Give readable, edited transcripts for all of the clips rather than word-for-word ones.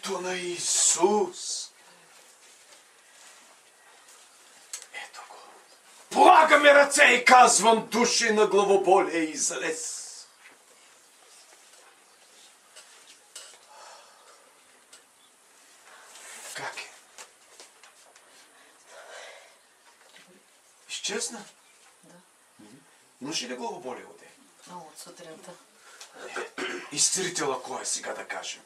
Сърцето на Исус. Ето го. Полагаме ръце и казвам: души на главоболие, излез. Как е? Изчезна? Да. Имаш ли главоболие от Много от сутринта. Изцелителя кой е сега, да кажем?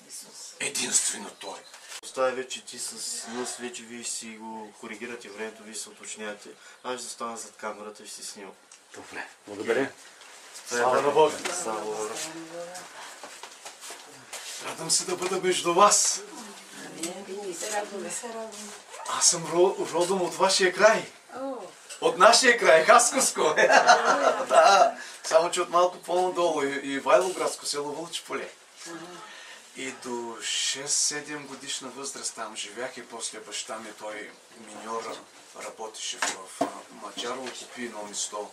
Исус. Единствено Той. Оставя вече ти с сина, вече вие си го коригирате времето, вие се уточнявате. Аз ще застана зад камерата и ще си снимам. Добре, благодаря. Слава на Бога. Слава Бога. Радвам се да бъда между вас. Ние се радваме. Аз съм родом от вашия край. От нашия край, Хасковско. Да, само че от малко по-надолу и Вайлоградско село Вълчи поле. И до 6-7 годишна възраст там живях и после баща ми, той миньор, работеше в Маджарово, купи едно место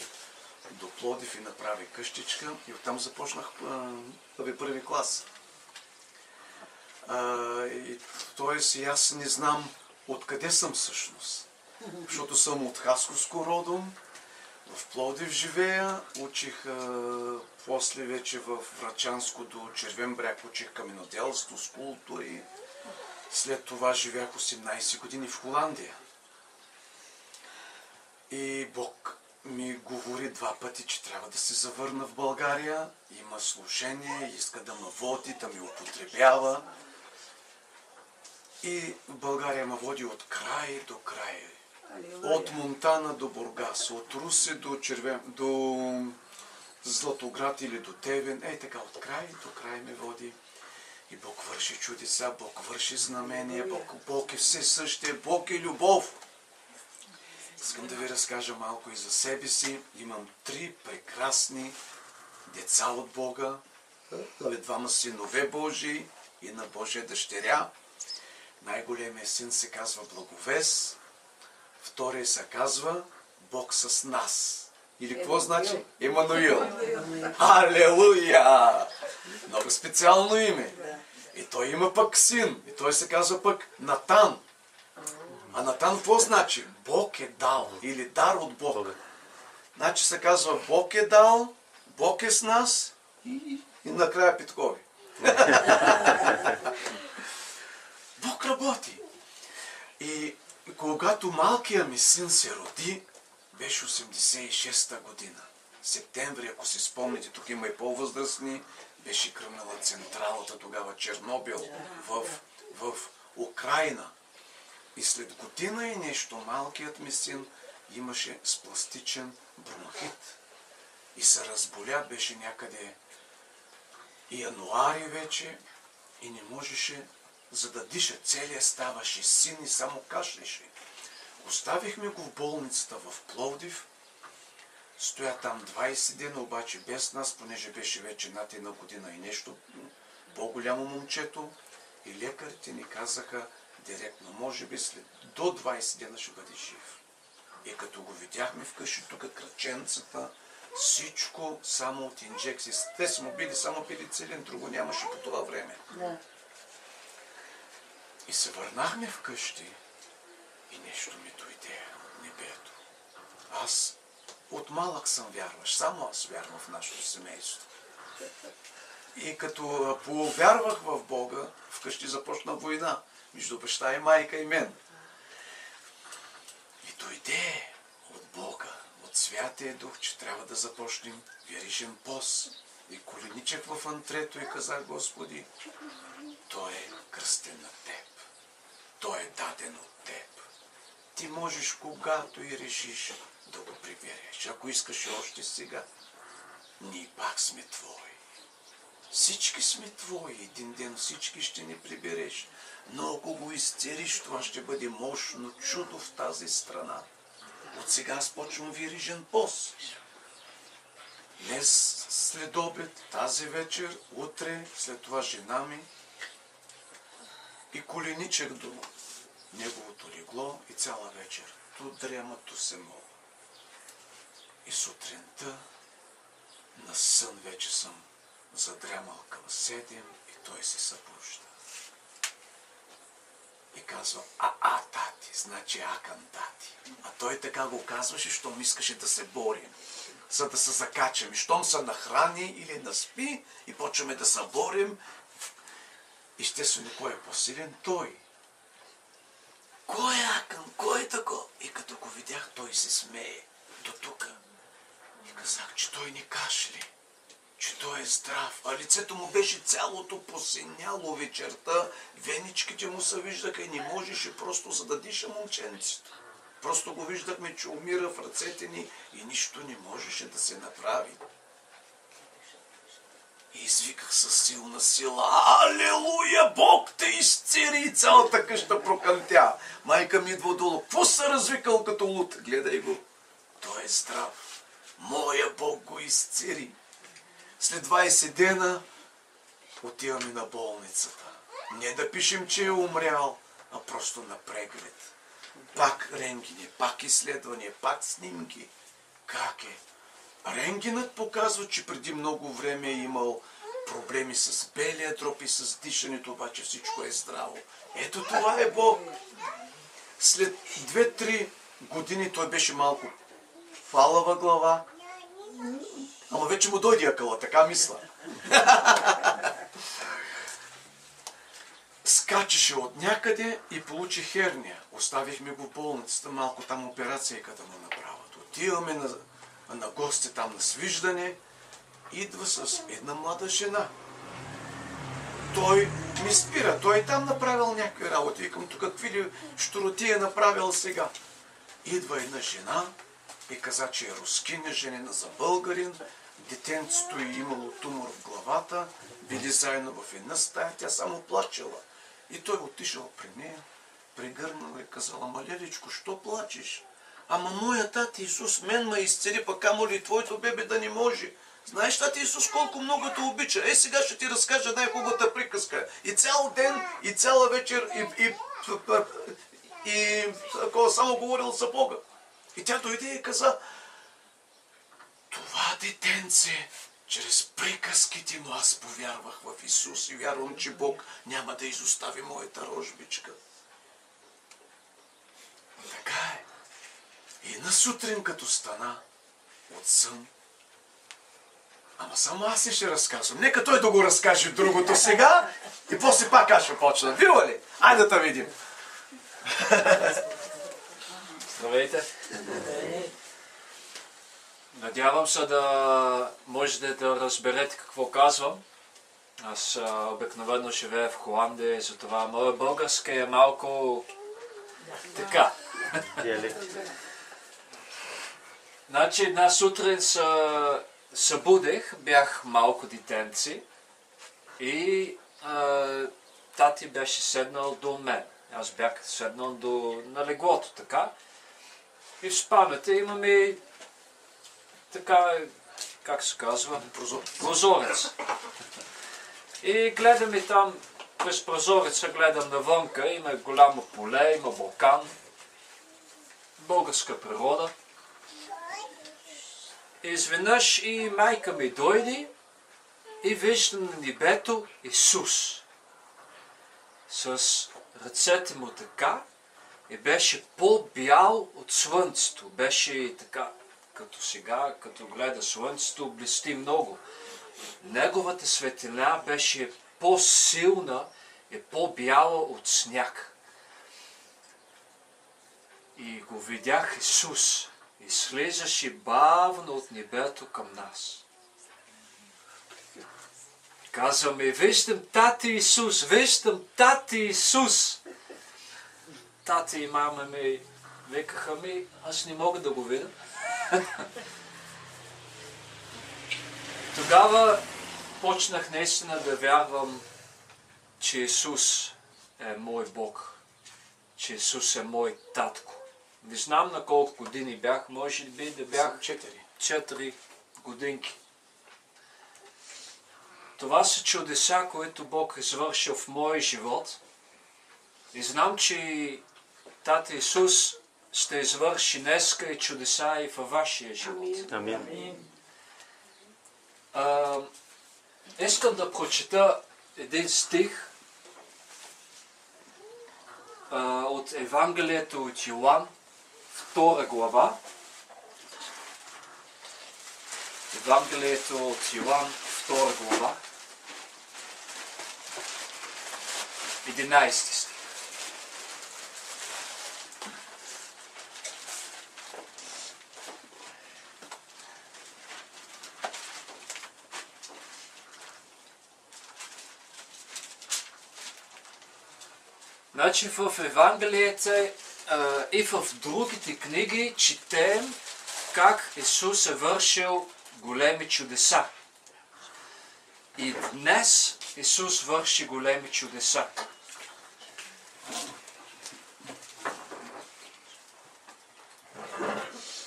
до Пловдив и направи къщичка и оттам започнах първи клас. Тоест и аз не знам откъде съм всъщност, защото съм от Хасковско родом, в Пловдив живея, учих после вече в Врачанско до Червен бряг, учих каменоделство, скулптури. След това живях 18 години в Холандия. И Бог ми говори 2 пъти, че трябва да се завърна в България. Има служение, иска да ме води, да ми употребява. И в България ме води от край до край. От Монтана до Бургас, от Русе до Златоград или до Девин. Ей така, от край до край ме води. И Бог върши чудеса, Бог върши знамения, Бог е все същия, Бог е любов. Искам да ви разкажа малко и за себе си. Имам 3 прекрасни деца от Бога. 2 синове Божии и на Божия дъщеря. Най-големият син се казва Благовест. Втория се казва Бог с нас. Или какво значи? Емануил. Алелуя! Много специално име. И той има пък син. И той се казва пък Натан. А Натан какво значи? Бог е дал. Или дар от Бог. Значи се казва Бог е дал, Бог е с нас и накрая Петкови. Бог работи. И когато малкият ми син се роди, беше 86-та година. Септември, ако си спомните, тук има и по-възрастни, беше кръмнала централата тогава Чернобил в Украйна. И след година и нещо малкият ми син имаше спластичен бронхит. И се разболя, беше някъде януари вече и не можеше за да диша. Целият ставаше син и само кашлеше. Оставихме го в болницата в Пловдив. Стоя там 20 дена, обаче без нас, понеже беше вече над 1 година и нещо, по-голямо момчето. И лекарите ни казаха директно, може би след до 20 дена ще бъде жив. И като го видяхме вкъщи, тук кръченцата, всичко само от инжекции. Те са му били само пеницилин, друго нямаше по това време. Да. И се върнахме вкъщи и нещо ми дойде от небето. Аз от малък съм вярващ, само аз вярвам в нашето семейство. И като повярвах в Бога, вкъщи започна война между баща и майка и мен. И дойде от Бога, от Святия Дух, че трябва да започнем верижен пост. И коленичах в антрето и казах: Господи, Той е кръстен на Теб. Той е даден от Теб. Ти можеш когато и решиш да го прибереш. Ако искаш още сега, ние пак сме Твои. Всички сме Твои. Един ден всички ще ни прибереш. Но ако го изцелиш, това ще бъде мощно чудо в тази страна. От сега аз почвам верижен пост. Днес след обед, тази вечер, утре, след това жена ми и коленичах до неговото легло и цяла вечер. То дрема, то се моля. И сутринта на сън вече съм задрямал към 7 и той се събужда. И казва, тати, значи акъм тати. А той така го казваше, щом искаше да се борим, за да се закачаме. Щом се нахрани или наспи и почваме да се борим, естествено, кой е по-силен? Той. Кой е акъм? Кой е тако? И като го видях, той се смее до тука. И казах, че той не кашли, че той е здрав. А лицето му беше цялото посиняло вечерта, веничките му се виждаха и не можеше просто за да диша момченцето. Просто го виждахме, че умира в ръцете ни и нищо не можеше да се направи. И извиках със силна сила, алелуя, Бог те изцери, и цялата къща прокъмтя. Майка ми идва долу, какво се развикал като луд? Гледай го, той е здрав. Моя Бог го изцери. След 20 дена отиваме на болницата. Не да пишем, че е умрял, а просто на преглед. Пак рентгени, пак изследвания, пак снимки. Как е? Рентгенът показва, че преди много време е имал проблеми с белия дроб и с дишането, обаче всичко е здраво. Ето това е Бог. След 2-3 години той беше малко фалава глава, ама вече му дойде акъла, така мисля. Скачаше от някъде и получи херния. Оставихме го в болницата, малко там операция да му направят. Отиваме на гости там на свиждане, идва с една млада жена. Той ми спира, той там направил някакви работи. Викам, тук какви ли щуроти е направил сега. Идва една жена и каза, че е рускиня, женена за българин. Детенцето е имало тумор в главата, били заедно в една стая, тя само плачела. И той отишъл при нея, прегърнал и казала, малеличко, що плачеш? Ама моя тати Исус мен ме изцели, пък камо ли твоето бебе да не може. Знаеш, тати Исус колко много те обича. Сега ще ти разкажа най-хубавата приказка. И цял ден, и цяла вечер, и само говорил за Бога. И тя дойде и каза, това детенце, чрез приказките му аз повярвах в Исус и вярвам, че Бог няма да изостави моята рожбичка. Така е. И на сутрин, като стана от сън, ама само аз ще разказвам. Нека той да го разкаже другото сега и после пак аз ще почна. Бива ли? Айде да видим. Здравейте! Надявам се да можете да разберете какво казвам. Аз обикновено живея в Холандия, затова моя български е малко така. Значи една сутрин се събудих, бях малко детенци и тати беше седнал до мен. Аз бях седнал на леглото, така. И в спалнята имаме така, как се казва? Прозорец. И гледаме там, през прозореца гледам навънка, има голямо поле, има Балкан, българска природа. И изведнъж и майка ми дойде и виждам на небето Исус. С ръцете му така и беше по-бял от слънцето. Беше така, като сега, като гледа слънцето, блести много. Неговата светлина беше по-силна и по-бяла от сняг. И го видях Исус и слизаше бавно от небето към нас. Казваме, виждам тати Исус, виждам тати Исус. Тати и мама ми викаха ми, аз не мога да го видя. Тогава почнах наистина да вярвам, че Исус е мой Бог, че Исус е мой татко. Не знам на колко години бях, може би да бях 4 годинки. Това са чудеса, които Бог е извършил в моя живот. И знам, че Тата Исус ще извърши днеска и чудеса и във вашия живот. Амин. Искам да прочета един стих от Евангелието от Йоан, 2 глава. Евангелието от Йоан, 2 глава, 11 стих. Значи в Евангелието и в другите книги четем как Исус е вършил големи чудеса. И днес Исус върши големи чудеса.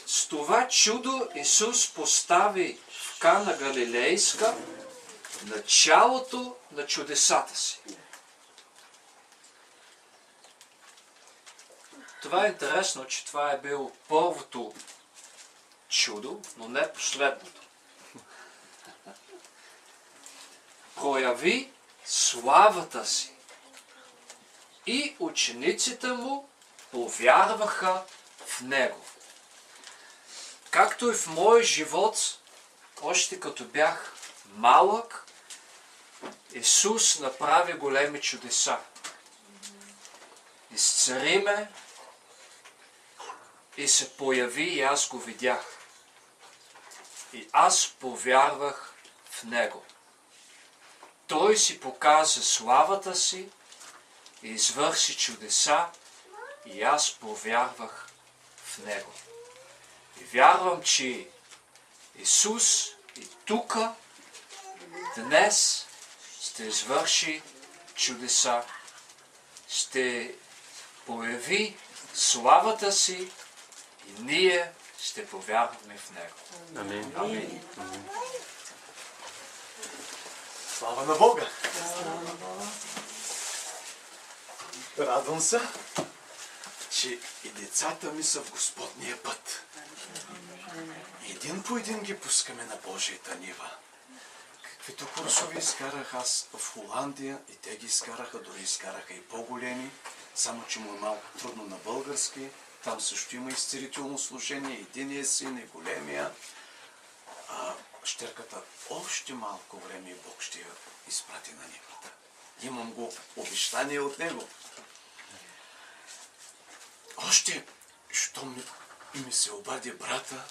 С това чудо Исус постави в Кана Галилейска началото на чудесата си. Това е интересно, че това е било първото чудо, но не последното. Прояви славата си и учениците му повярваха в него. Както и в моя живот, още като бях малък, Исус направи големи чудеса. Изцари ме и се появи и аз го видях. И аз повярвах в него. Той си показа славата си и извърши чудеса и аз повярвах в него. И вярвам, че Исус и тук днес ще извърши чудеса, ще появи славата си и ние ще повярваме в него. Амин. Амин. Слава на Бога! Радвам се, че и децата ми са в Господния път. Един по един ги пускаме на Божията нива. Каквито курсове изкарах аз в Холандия и те ги изкараха, дори изкараха и по-големи, само че му е малко трудно на български. Там също има изцелително служение, единия син и големия. Щерката още малко време и Бог ще я изпрати на нивата. Имам го обещание от него. Още, щом ми се обади брата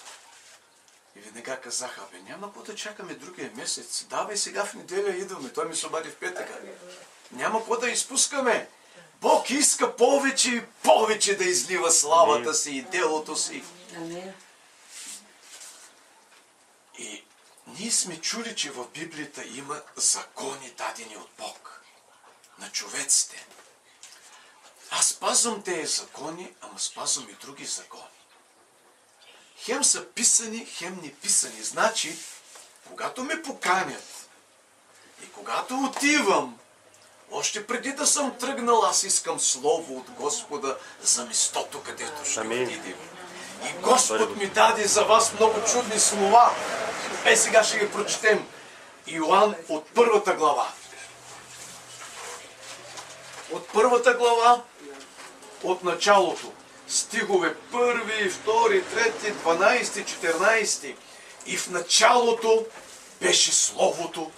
и веднага казаха, няма какво да чакаме другия месец. Давай сега в неделя идваме. Той ми се обади в петъка. Няма какво да изпускаме. Бог иска повече и повече да излива славата си и делото си. И ние сме чули, че в Библията има закони дадени от Бог на човеците. Аз спазвам тези закони, ама спазвам и други закони. Хем са писани, хем не писани. Значи, когато ме поканят и когато отивам, още преди да съм тръгнал, аз искам слово от Господа за местото, където ще отидем. И Господ ми даде за вас много чудни слова. Сега ще ги прочетем. Йоан от 1 глава. От 1 глава, от началото. Стихове 1, 2, 3, 12, 14. И в началото беше Словото.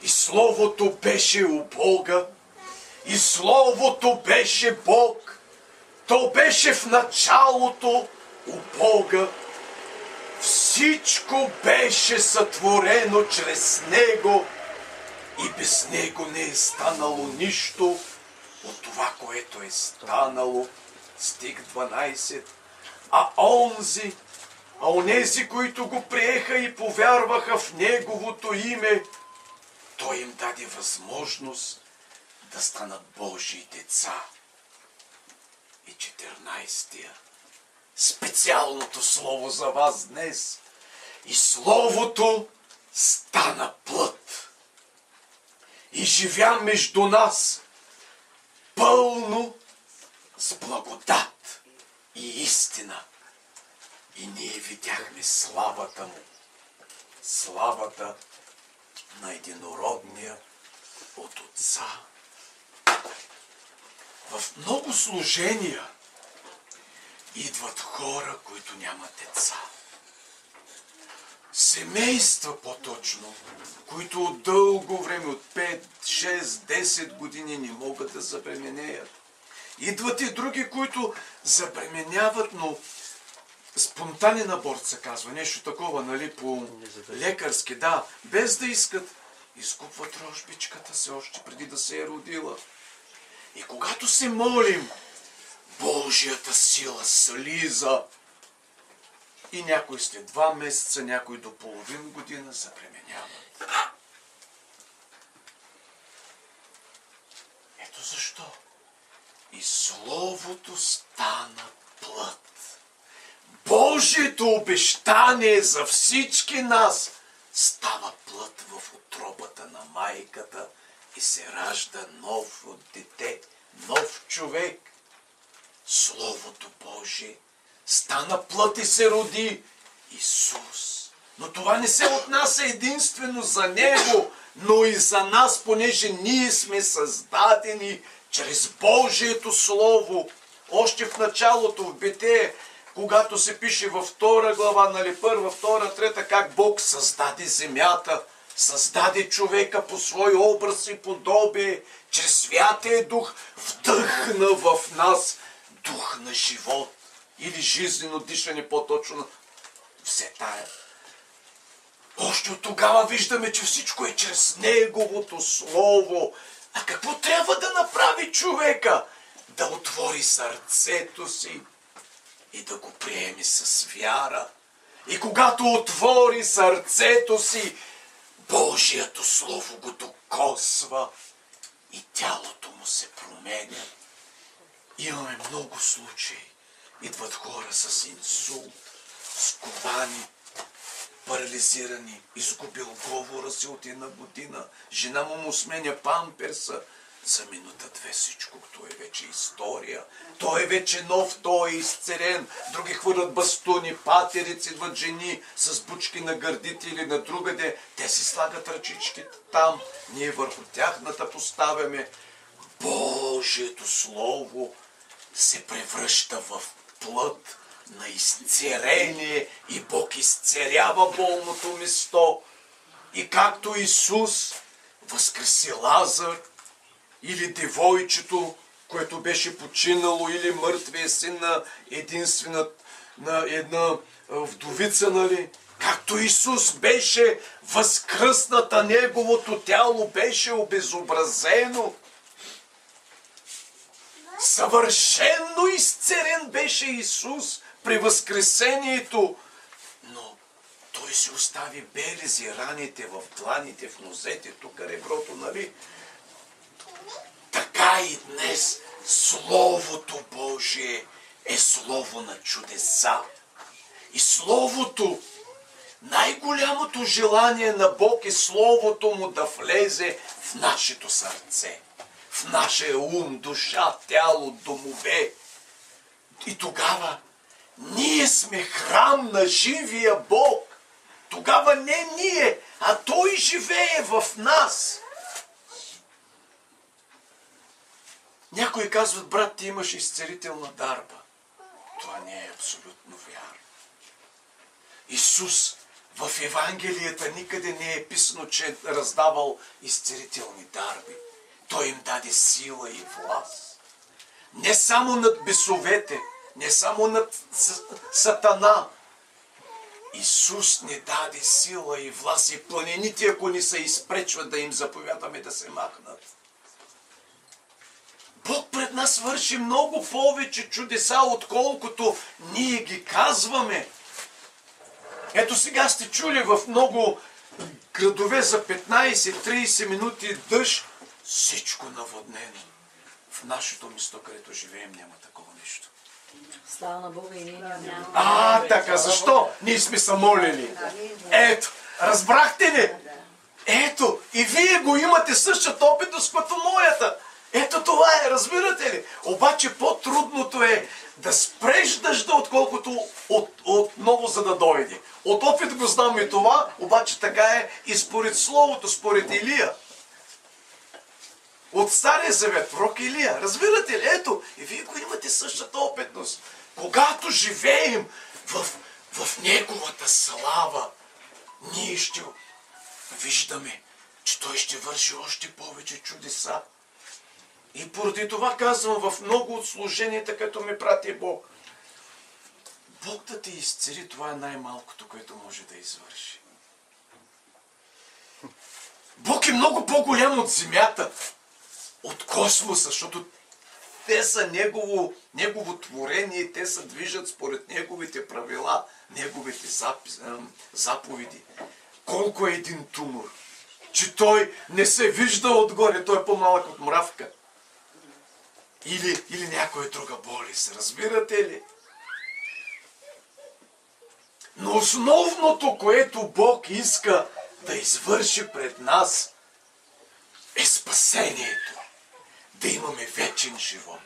И Словото беше у Бога. И Словото беше Бог. То беше в началото у Бога. Всичко беше сътворено чрез Него и без Него не е станало нищо от това, което е станало. Стих 12. А онези, които го приеха и повярваха в Неговото име, Той им даде възможност да станат Божии деца. И 14. Специалното слово за вас днес. И Словото стана плът и живя между нас, пълно с благодат и истина. И ние видяхме славата му, славата на единородния от Отца. В много служения идват хора, които нямат деца. Семейства по-точно, които от дълго време, от 5, 6, 10 години не могат да забременеят. Идват и други, които забременяват, но спонтанен аборт се казва, нещо такова, нали, по лекарски, да, без да искат. Изкупват рожбичката си още преди да се е родила. И когато се молим, Божията сила слиза. И някой след 2 месеца, някой до половин година забременява. Ето защо. И Словото стана плът. Божието обещание за всички нас става плът в утробата на майката и се ражда ново дете, нов човек. Словото Божие стана плът и се роди Исус. Но това не се отнася единствено за Него, но и за нас, понеже ние сме създадени чрез Божието Слово. Още в началото, в Битие, когато се пише във 2 глава, нали, 1, 2, 3, как Бог създаде земята, създаде човека по свой образ и подобие, чрез Святия Дух вдъхна в нас дух на живот или жизнено дишане, по-точно все тая. Още от тогава виждаме, че всичко е чрез Неговото Слово. А какво трябва да направи човека? Да отвори сърцето си и да го приеме с вяра. И когато отвори сърцето си, Божието Слово го докосва и тялото му се променя. Имаме много случаи. Идват хора с инсулт, сковани, парализирани, изгубил говора си от 1 година. Жена му сменя памперса. За минута-две всичкото е вече история. Той е вече нов, той е изцерен. Други хвърлят бастуни, патерици, идват жени с бучки на гърдите или на другаде. Те си слагат ръчичките там. Ние върху тяхната поставяме. Божието Слово се превръща в плът на изцерение и Бог изцерява болното место. И както Исус възкреси Лазар, или девойчето, което беше починало, или мъртвия син на една вдовица, нали? Както Исус беше възкръсната, Неговото тяло беше обезобразено. Съвършенно изцерен беше Исус при възкресението, но Той си остави белези, раните в дланите, в нозете, тук реброто, нали? Така и днес Словото Божие е Слово на чудеса. И Словото, най-голямото желание на Бог е Словото Му да влезе в нашето сърце, в нашия ум, душа, тяло, домове. И тогава ние сме храм на живия Бог. Тогава не ние, а Той живее в нас. Някои казват: брат, ти имаш изцелителна дарба. Това не е абсолютно вярно. Исус в Евангелията никъде не е писано, че е раздавал изцелителни дарби. Той им даде сила и власт. Не само над бесовете, не само над Сатана. Исус не даде сила и власт и планините, ако ни се изпречват, да им заповядаме да се махнат. Бог пред нас върши много повече чудеса, отколкото ние ги казваме. Ето сега сте чули в много градове за 15-30 минути дъжд, всичко наводнено. В нашето место, където живеем, няма такова нещо. Слава на Бога и ние няма. Така, защо? Ние сме се молили. Ето, разбрахте ли? Ето, и вие го имате същата опитност като моята. Ето това е, разбирате ли? Обаче по-трудното е да спреш дъжда, отколкото отново за да дойде. От опит го знам и това, обаче така е и според Словото, според Илия. от Стария завет, пророк Илия. Разбирате ли? Ето, и вие го имате същата опитност. Когато живеем в Неговата слава, ние ще виждаме, че Той ще върши още повече чудеса. И поради това казвам в много от служенията, като ме прати Бог. Бог да те изцели, това е най-малкото, което може да извърши. Бог е много по-голям от земята, от космоса, защото те са Негово творение, те се движат според Неговите правила, Неговите заповеди. Колко е един тумор, че той не се вижда отгоре, той е по-малък от мравка. Или някоя друга болест, разбирате ли? Но основното, което Бог иска да извърши пред нас, е спасението. Да имаме вечен живот.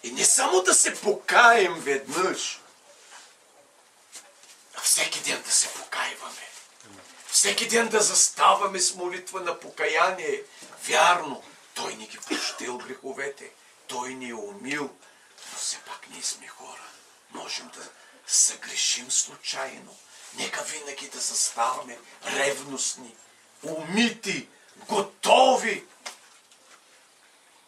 И не само да се покаем веднъж, а всеки ден да се покайваме. Всеки ден да заставаме с молитва на покаяние. Вярно, Той ни ги простил греховете. Той ни е умил, но все пак ние сме хора. Можем да съгрешим случайно. Нека винаги да заставаме ревностни, умити, готови.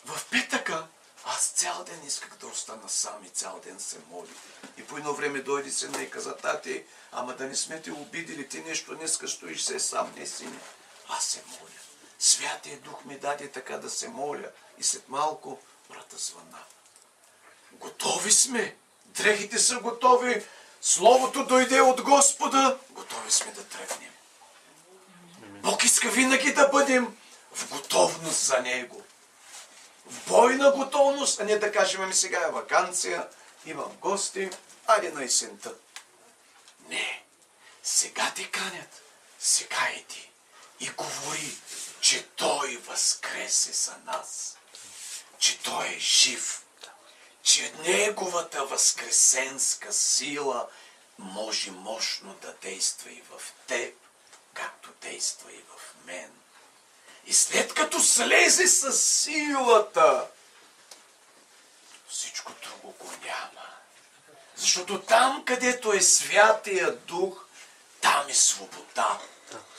В петъка аз цял ден исках да остана сам и цял ден се моли. И по едно време дойде сина и каза: тати, ама да не сме те обидели, ти нещо днеска стоиш се сам, не сине. Аз се моля. Святия Дух ми даде така да се моля. И след малко врата звъна. Готови сме. Дрехите са готови. Словото дойде от Господа. Готови сме да тръгнем. Бог иска винаги да бъдем в готовност за Него. В бойна готовност, а не да кажем: ами сега е ваканция, имам гости, айде на есента. Не. Сега те канят. Сега иди. И говори, че Той възкресе за нас. Че Той е жив. Че Неговата възкресенска сила може мощно да действа и в теб, както действа и в мен. И след като слезе с силата, всичко друго го няма. Защото там, където е Святия Дух, там е свобода.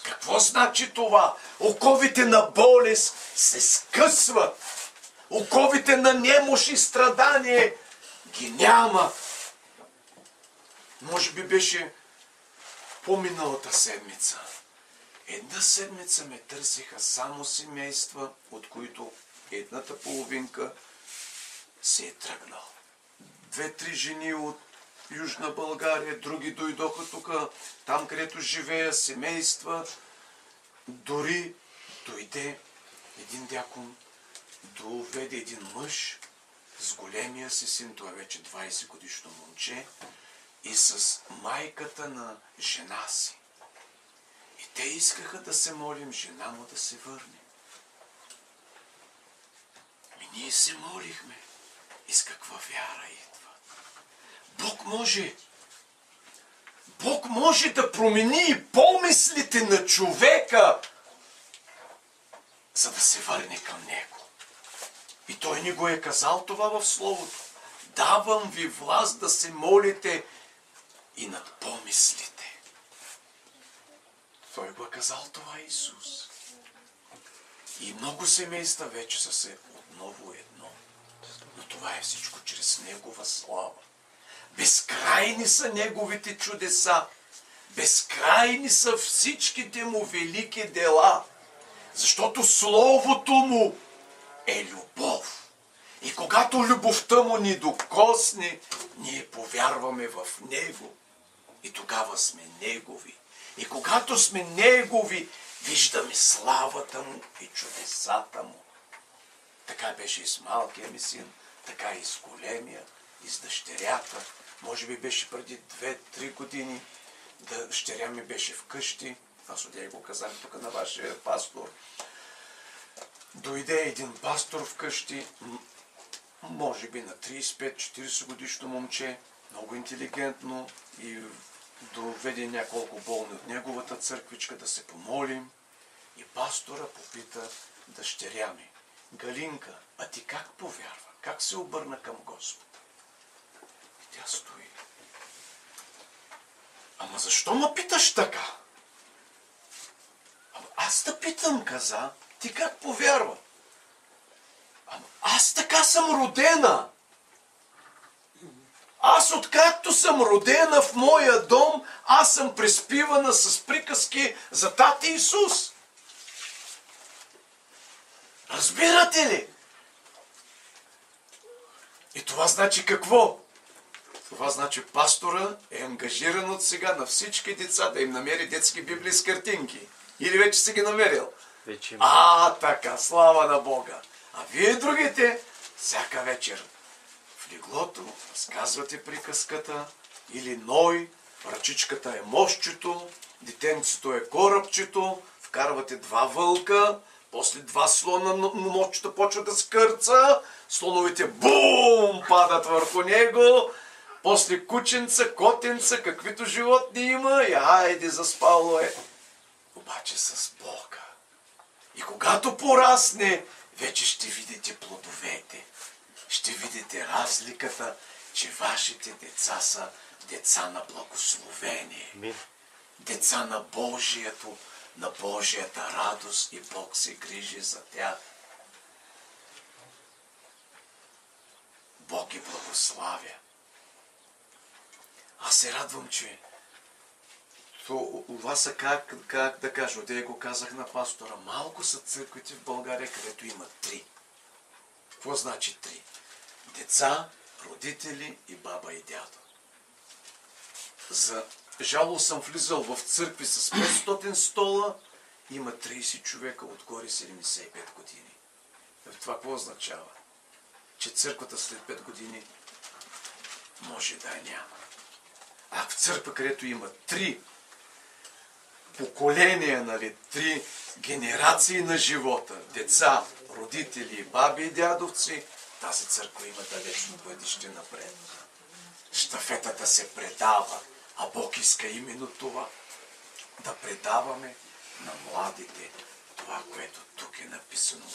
Какво значи това? Оковите на болест се скъсват. Оковите на немощ и страдание ги няма. Може би беше по-миналата седмица. Една седмица ме търсиха само семейства, от които едната половинка се е тръгнал. 2-3 жени от Южна България, други дойдоха тук, там където живея, семейства. Дори дойде един дякон, доведе един мъж с големия си син, той е вече 20 годишно момче, и с майката на жена си. И те искаха да се молим жена му да се върне. И ние се молихме. И с каква вяра идва. Бог може да промени и помислите на човека, за да се върне към Него. И Той ни го е казал това в Словото. Давам ви власт да се молите и над помислите. Той го е казал това Исус. И много семейства вече са се отново едно. Но това е всичко чрез Негова слава. Безкрайни са Неговите чудеса. Безкрайни са всичките Му велики дела. Защото Словото Му е любов. И когато любовта Му ни докосне, ние повярваме в Него. И тогава сме Негови. И когато сме Негови, виждаме славата Му и чудесата Му. Така беше и с малкия ми син, така и с големия, и с дъщерята. Може би беше преди 2-3 години. Дъщеря ми беше вкъщи. Аз отдях го казах тук на вашия пастор. Дойде един пастор вкъщи, може би на 35-40 годишно момче, много интелигентно, и доведе няколко болни от неговата църквичка да се помолим. И пастора попита дъщеря ми: Галинка, а ти как повярва? Как се обърна към Господа? И тя стои. Ама защо ме питаш така? Ама аз те питам, каза, ти как повярва? Ама аз така съм родена. Аз откакто съм родена в моя дом, аз съм приспивана с приказки за тати Исус. Разбирате ли? И това значи какво? Това значи пастора е ангажиран от сега на всички деца да им намери детски библии с картинки. Или вече си ги намерил? Вече има. Така, слава на Бога. А вие другите, всяка вечер в леглото разказвате приказката или Ной, ръчичката е мощчето, детенцето е корабчето, вкарвате 2 вълка, после 2 слона, но мощчето почва да скърца, слоновете бум падат върху него, после кученца, котенца, каквито животни има и айде заспало е. Обаче с Бога. И когато порасне, вече ще видите плодовете. Ще видите разликата, че вашите деца са деца на благословение. Деца на Божието, на Божията радост и Бог се грижи за тях. Бог ги благославя. Аз се радвам, че това са как да кажа, отде го казах на пастора, малко са църквите в България, където има 3. Какво значи 3? Деца, родители и баба и дядо. За жало съм влизал в църкви с 500 стола, има 30 човека, отгоре 75 години. Това какво означава? Че църквата след 5 години може да я няма. А в църква, където има 3 поколения, 3 генерации на живота, деца, родители, баби и дядовци, тази църква има далечно бъдеще напред. Щафетата се предава, а Бог иска именно това. Да предаваме на младите това, което тук е написано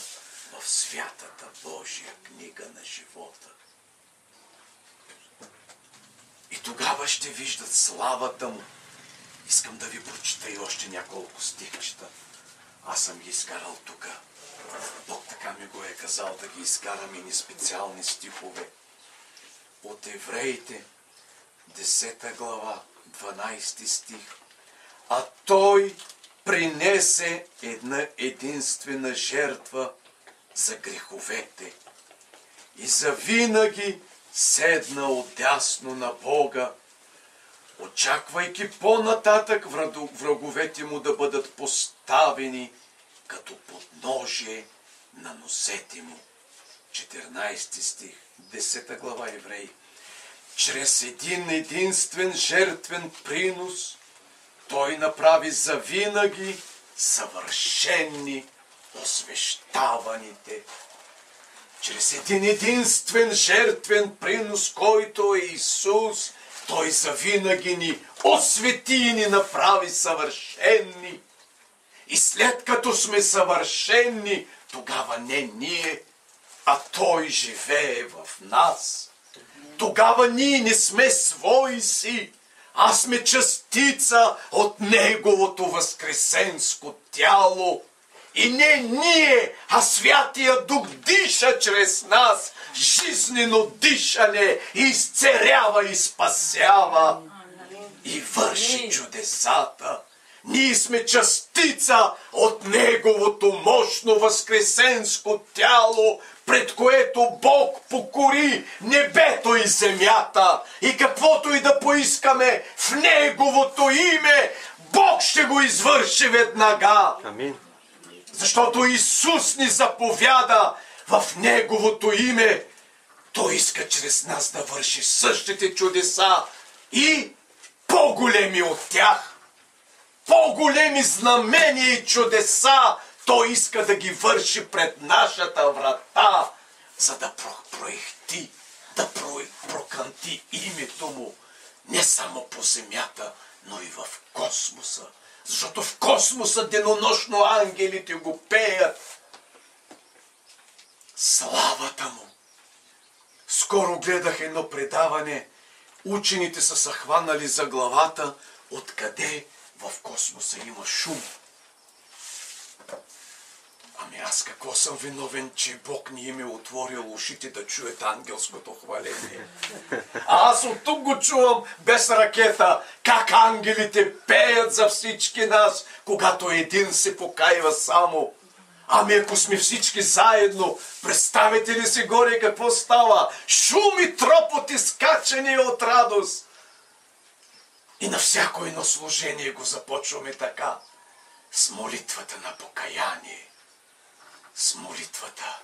в святата Божия книга на живота. И тогава ще виждат славата му. Искам да ви прочита и още няколко стихчета. Аз съм ги изкарал тук. Бог така ми го е казал да ги изкарам и ни специални стихове. От Евреите, 10 глава, 12 стих. А той принесе една единствена жертва за греховете и завинаги седна отдясно на Бога, очаквайки по-нататък враговете му да бъдат поставени като подножие на носете му. 14 стих, 10 глава Евреи. Чрез един единствен жертвен принос той направи завинаги съвършенни освещаваните. Чрез един единствен жертвен принос, който е Исус, той завинаги ни освети и ни направи съвършенни. И след като сме съвършенни, тогава не ние, а той живее в нас. Тогава ние не сме свои си, а сме частица от Неговото възкресенско тяло. И не ние, а Святия Дух диша чрез нас, жизнено дишане, и изцерява и спасява, и върши чудесата. Ние сме частица от Неговото мощно възкресенско тяло, пред което Бог покори небето и земята. И каквото и да поискаме в Неговото име, Бог ще го извърши веднага. Амин. Защото Исус ни заповяда в Неговото име. Той иска чрез нас да върши същите чудеса и по-големи от тях. По-големи знамения и чудеса Той иска да ги върши пред нашата врата, за да проехти, да проканти името Му не само по земята, но и в космоса. Защото в космоса денонощно ангелите го пеят. славата му. Скоро гледах едно предаване. Учените са се хванали за главата, откъде в космоса има шум. Ами аз какво съм виновен, че Бог ни им е отворил ушите да чуят ангелското хваление? Аз от тук го чувам без ракета, как ангелите пеят за всички нас, когато един се покайва само. Ами ако сме всички заедно, представете ли си горе какво става? Шум и тропот и скачане от радост. И на всяко едно служение го започваме така, с молитвата на покаяние. С молитвата,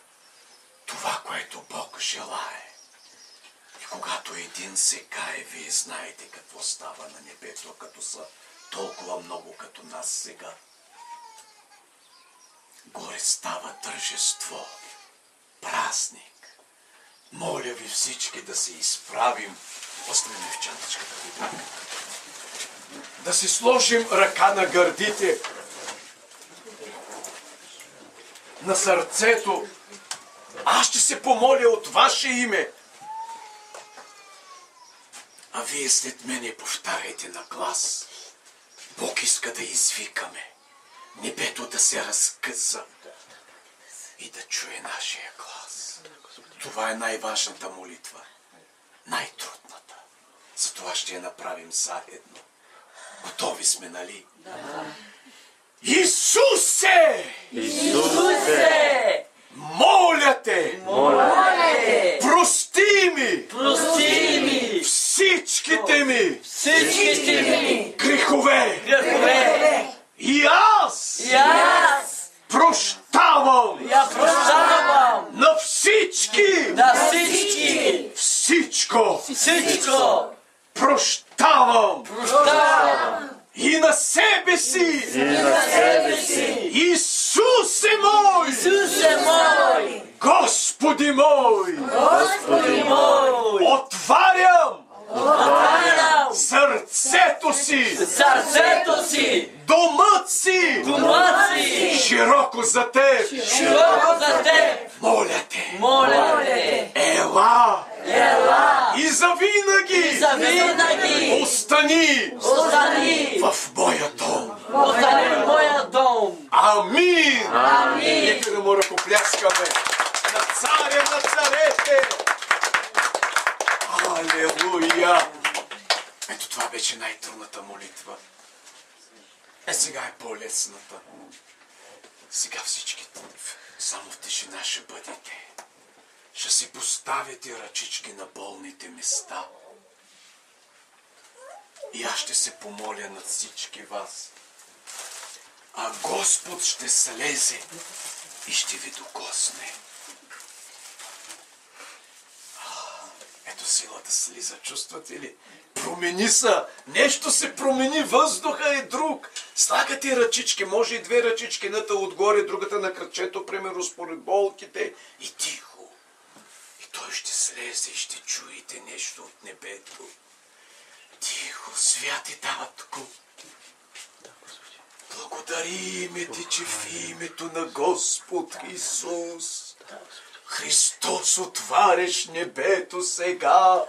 това, което Бог желае. И когато един се кае, вие знаете какво става на небето, като са толкова много като нас сега. Горе става тържество, празник. Моля ви всички да се изправим. Оставим в чантичката ви. Да си сложим ръка на гърдите, на сърцето. Аз ще се помоля от ваше име. А вие след мене повтаряйте на глас. Бог иска да извикаме. Небето да се разкъса и да чуе нашия глас. Това е най-важната молитва. Най-трудната. Затова ще я направим заедно. Готови сме, нали? Да. Исусе! Исусе! Моля те! Прости ми! Всичките ми! Грехове! И аз! Прощавам! На всички! Всичко! Прощавам! И на себе си! Исусе мой! Господи мой! Отварям! Сърцето си! Домът си! Широко за теб! Моля те! Ела! И завинаги! Остани! В моя дом! Амин! Нека да му ръкопляскаме на царя на царете! Алелуя! Ето това беше най-трудната молитва. Сега е по-лесната. Сега всички само в тишина ще бъдете. Ще си поставите ръчички на болните места. И аз ще се помоля над всички вас. А Господ ще слезе и ще ви докосне. Ето силата слиза, чувствате ли? Промени са, нещо се промени, въздуха е друг. Слагате ръчички, може и две ръчички, едната отгоре, другата на кръчето, примерно според болките. И тихо. И той ще слезе и ще чуете нещо от небето. Тихо, святи Татко. Благодариме ти, че в името на Господ Исус Христос отваряш небето сега.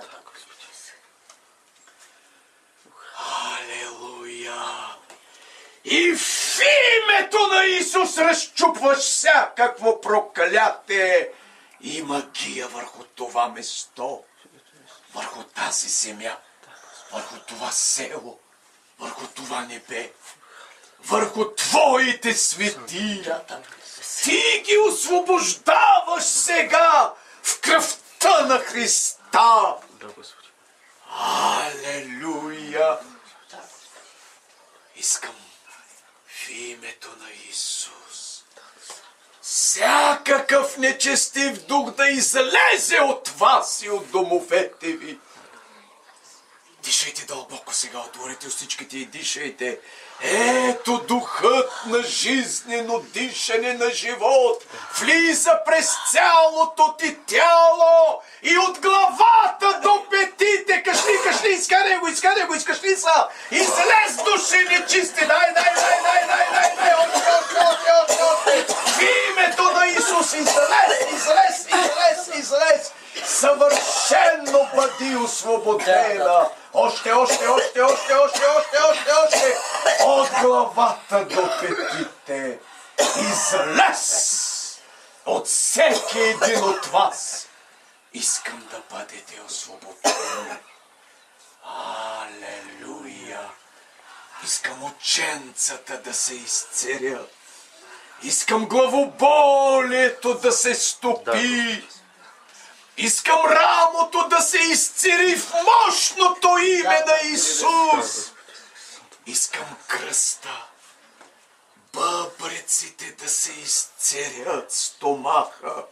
Алелуя! И в името на Исус разчупваш всякакво проклятие и магия върху това место, върху тази земя, върху това село, върху това небе, върху твоите свети. Ти ги освобождаваш сега в кръвта на Христа. Алелуя! Искам в името на Исус всякакъв нечестив дух да излезе от вас и от домовете ви. Дишайте дълбоко сега, отворете устичките и дишайте. Ето духът на жизнено дишане на живот влиза през цялото ти тяло и от главата до петите. Кашли, изкарай го, изкашли са. Излез души нечисти. Дай. В името на Исус излез! Съвършено бъди освободена! Още! От главата до петите! Излез! От всеки един от вас! Искам да бъдете освободени! Алелуя! Искам ученцата да се изцерят. Искам главоболието да се стопи. Искам рамото да се изцери в мощното име на Исус. Искам кръста, бъбреците да се изцерят, стомаха.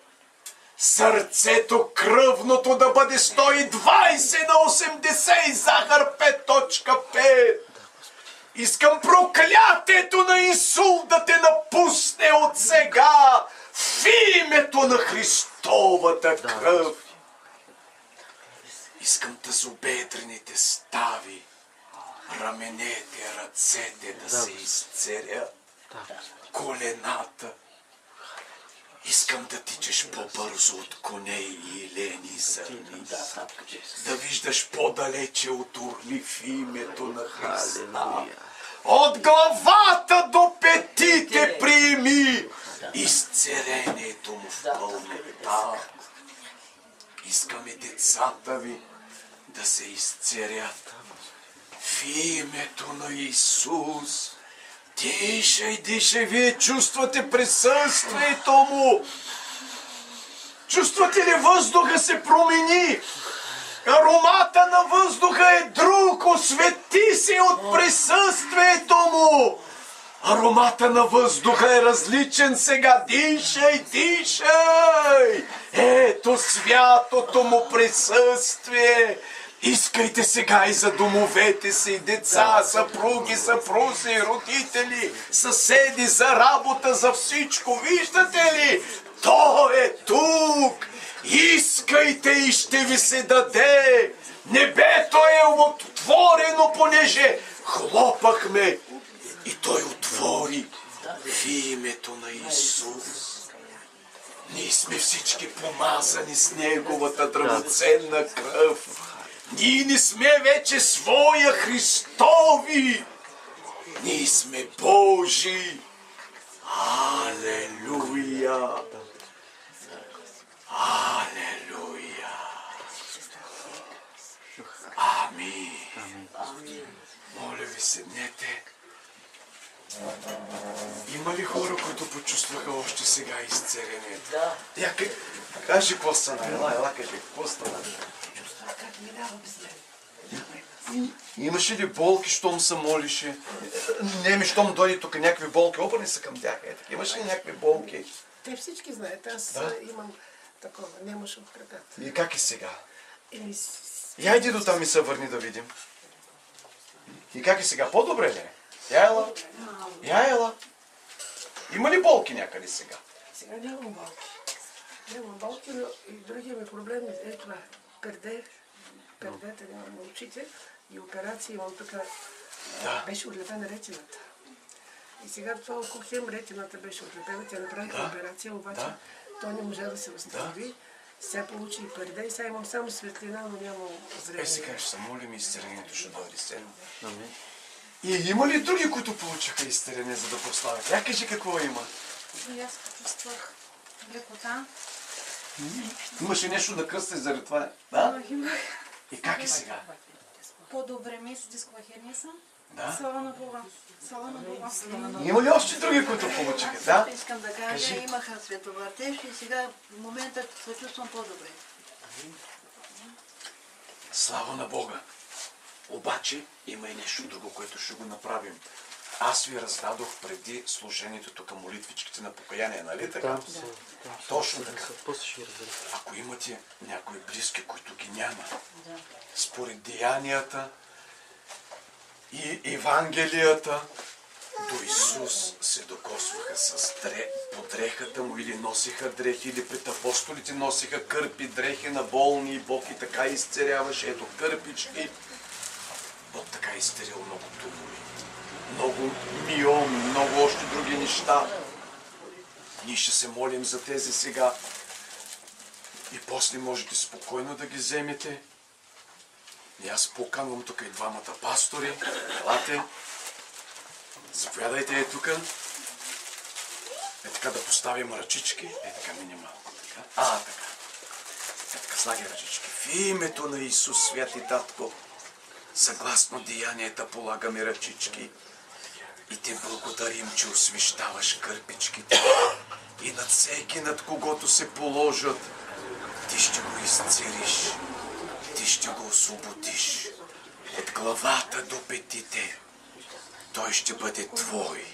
Сърцето кръвното да бъде 120 на 80 и захар 5.5. Искам проклятието на инсулт да те напусне от сега в името на Христовата кръв. Искам тазобедрените стави, раменете, ръцете да се изцерят, колената. Искам да тичаш по-бързо от коне и лени зърни. Да виждаш по-далече от орли в името на Христа. От главата до петите приеми изцелението му в пълнота. Искаме децата ви да се изцерят в името на Исус. Дишай, вие чувствате присъствието му. Чувствате ли въздуха се промени? Аромата на въздуха е друг, освети се от присъствието му. Аромата на въздуха е различен сега. Дишай! Ето святото му присъствие. Искайте сега и за домовете си, деца, съпруги, съпрузи, родители, съседи, за работа, за всичко. Виждате ли? Той е тук. Искайте и ще ви се даде. Небето е отворено, понеже хлопахме и Той отвори в името на Исус. Ние сме всички помазани с Неговата драгоценна кръв. Ние не сме вече своя Христови. Ние сме Божи. Алелуя! Алелуя! Амин! Моля ви, седнете. Има ли хора, които почувстваха още сега изцелението? Да. Кажи какво стана. Ела, кажи какво стана. Как минава без мен? Имаше ли болки, щом се молише? Не, щом дойде тук някакви болки, обърни се към тях. Имаше ли някакви болки? Те всички знаят, аз имам такова, немощ от краката. И как е сега? И айди до там и се върни да видим. И как е сега? По-добре ли е? Я ела. Има ли болки някъде сега? Сега нямам болки. Нямам болки, но и другия ми проблем е това. Пердете нямам на очите и операция имам тук. Беше отлепена ретината. И сега това около хем ретината беше отлепена. Тя направиха операция, обаче той не можа да се възстанови. Сега получи и перде и сега имам само светлина, но нямам зрение. Сега ще се молим и изцелението ще дойде сено. И има ли други, които получиха изцеление, за да прославят? Я кажи какво има. И аз почувствах лекота. Имаше нещо да кръстиш заради това? Да? Имах. И как е сега? По-добре ми с дискова херния съм. Да? Слава на Бога. Слава на Бога. Има ли още други, които получиха? Да? Искам да кажа, имаха световъртеж и сега в момента се чувствам по-добре. Слава на Бога! Обаче има и нещо друго, което ще го направим. Аз ви раздадох преди служението тук молитвичките на покаяние, нали така? Да. Точно така. Ако имате някои близки, които ги няма, според деянията и Евангелията, до Исус се докосваха по дрехата му или носиха дрехи, или пред апостолите носиха кърпи, дрехи на болни и Бог и така изцеряваше. Ето кърпички. Бог така изцерил много тумори, много миоми, много още други неща. Ние ще се молим за тези сега. И после можете спокойно да ги вземете. И аз поканвам тук и двамата пастори. Елате. Заповядайте е тук. Е така да поставим ръчички. Е така минимално. Така. Така. Е така слагай ръчички. В името на Исус, святи Татко, съгласно деянията полагаме ръчички. И те благодарим, че освещаваш кърпичките. И над всеки, над когото се положат, ти ще го изцелиш. Ти ще го освободиш. От главата до петите. Той ще бъде твой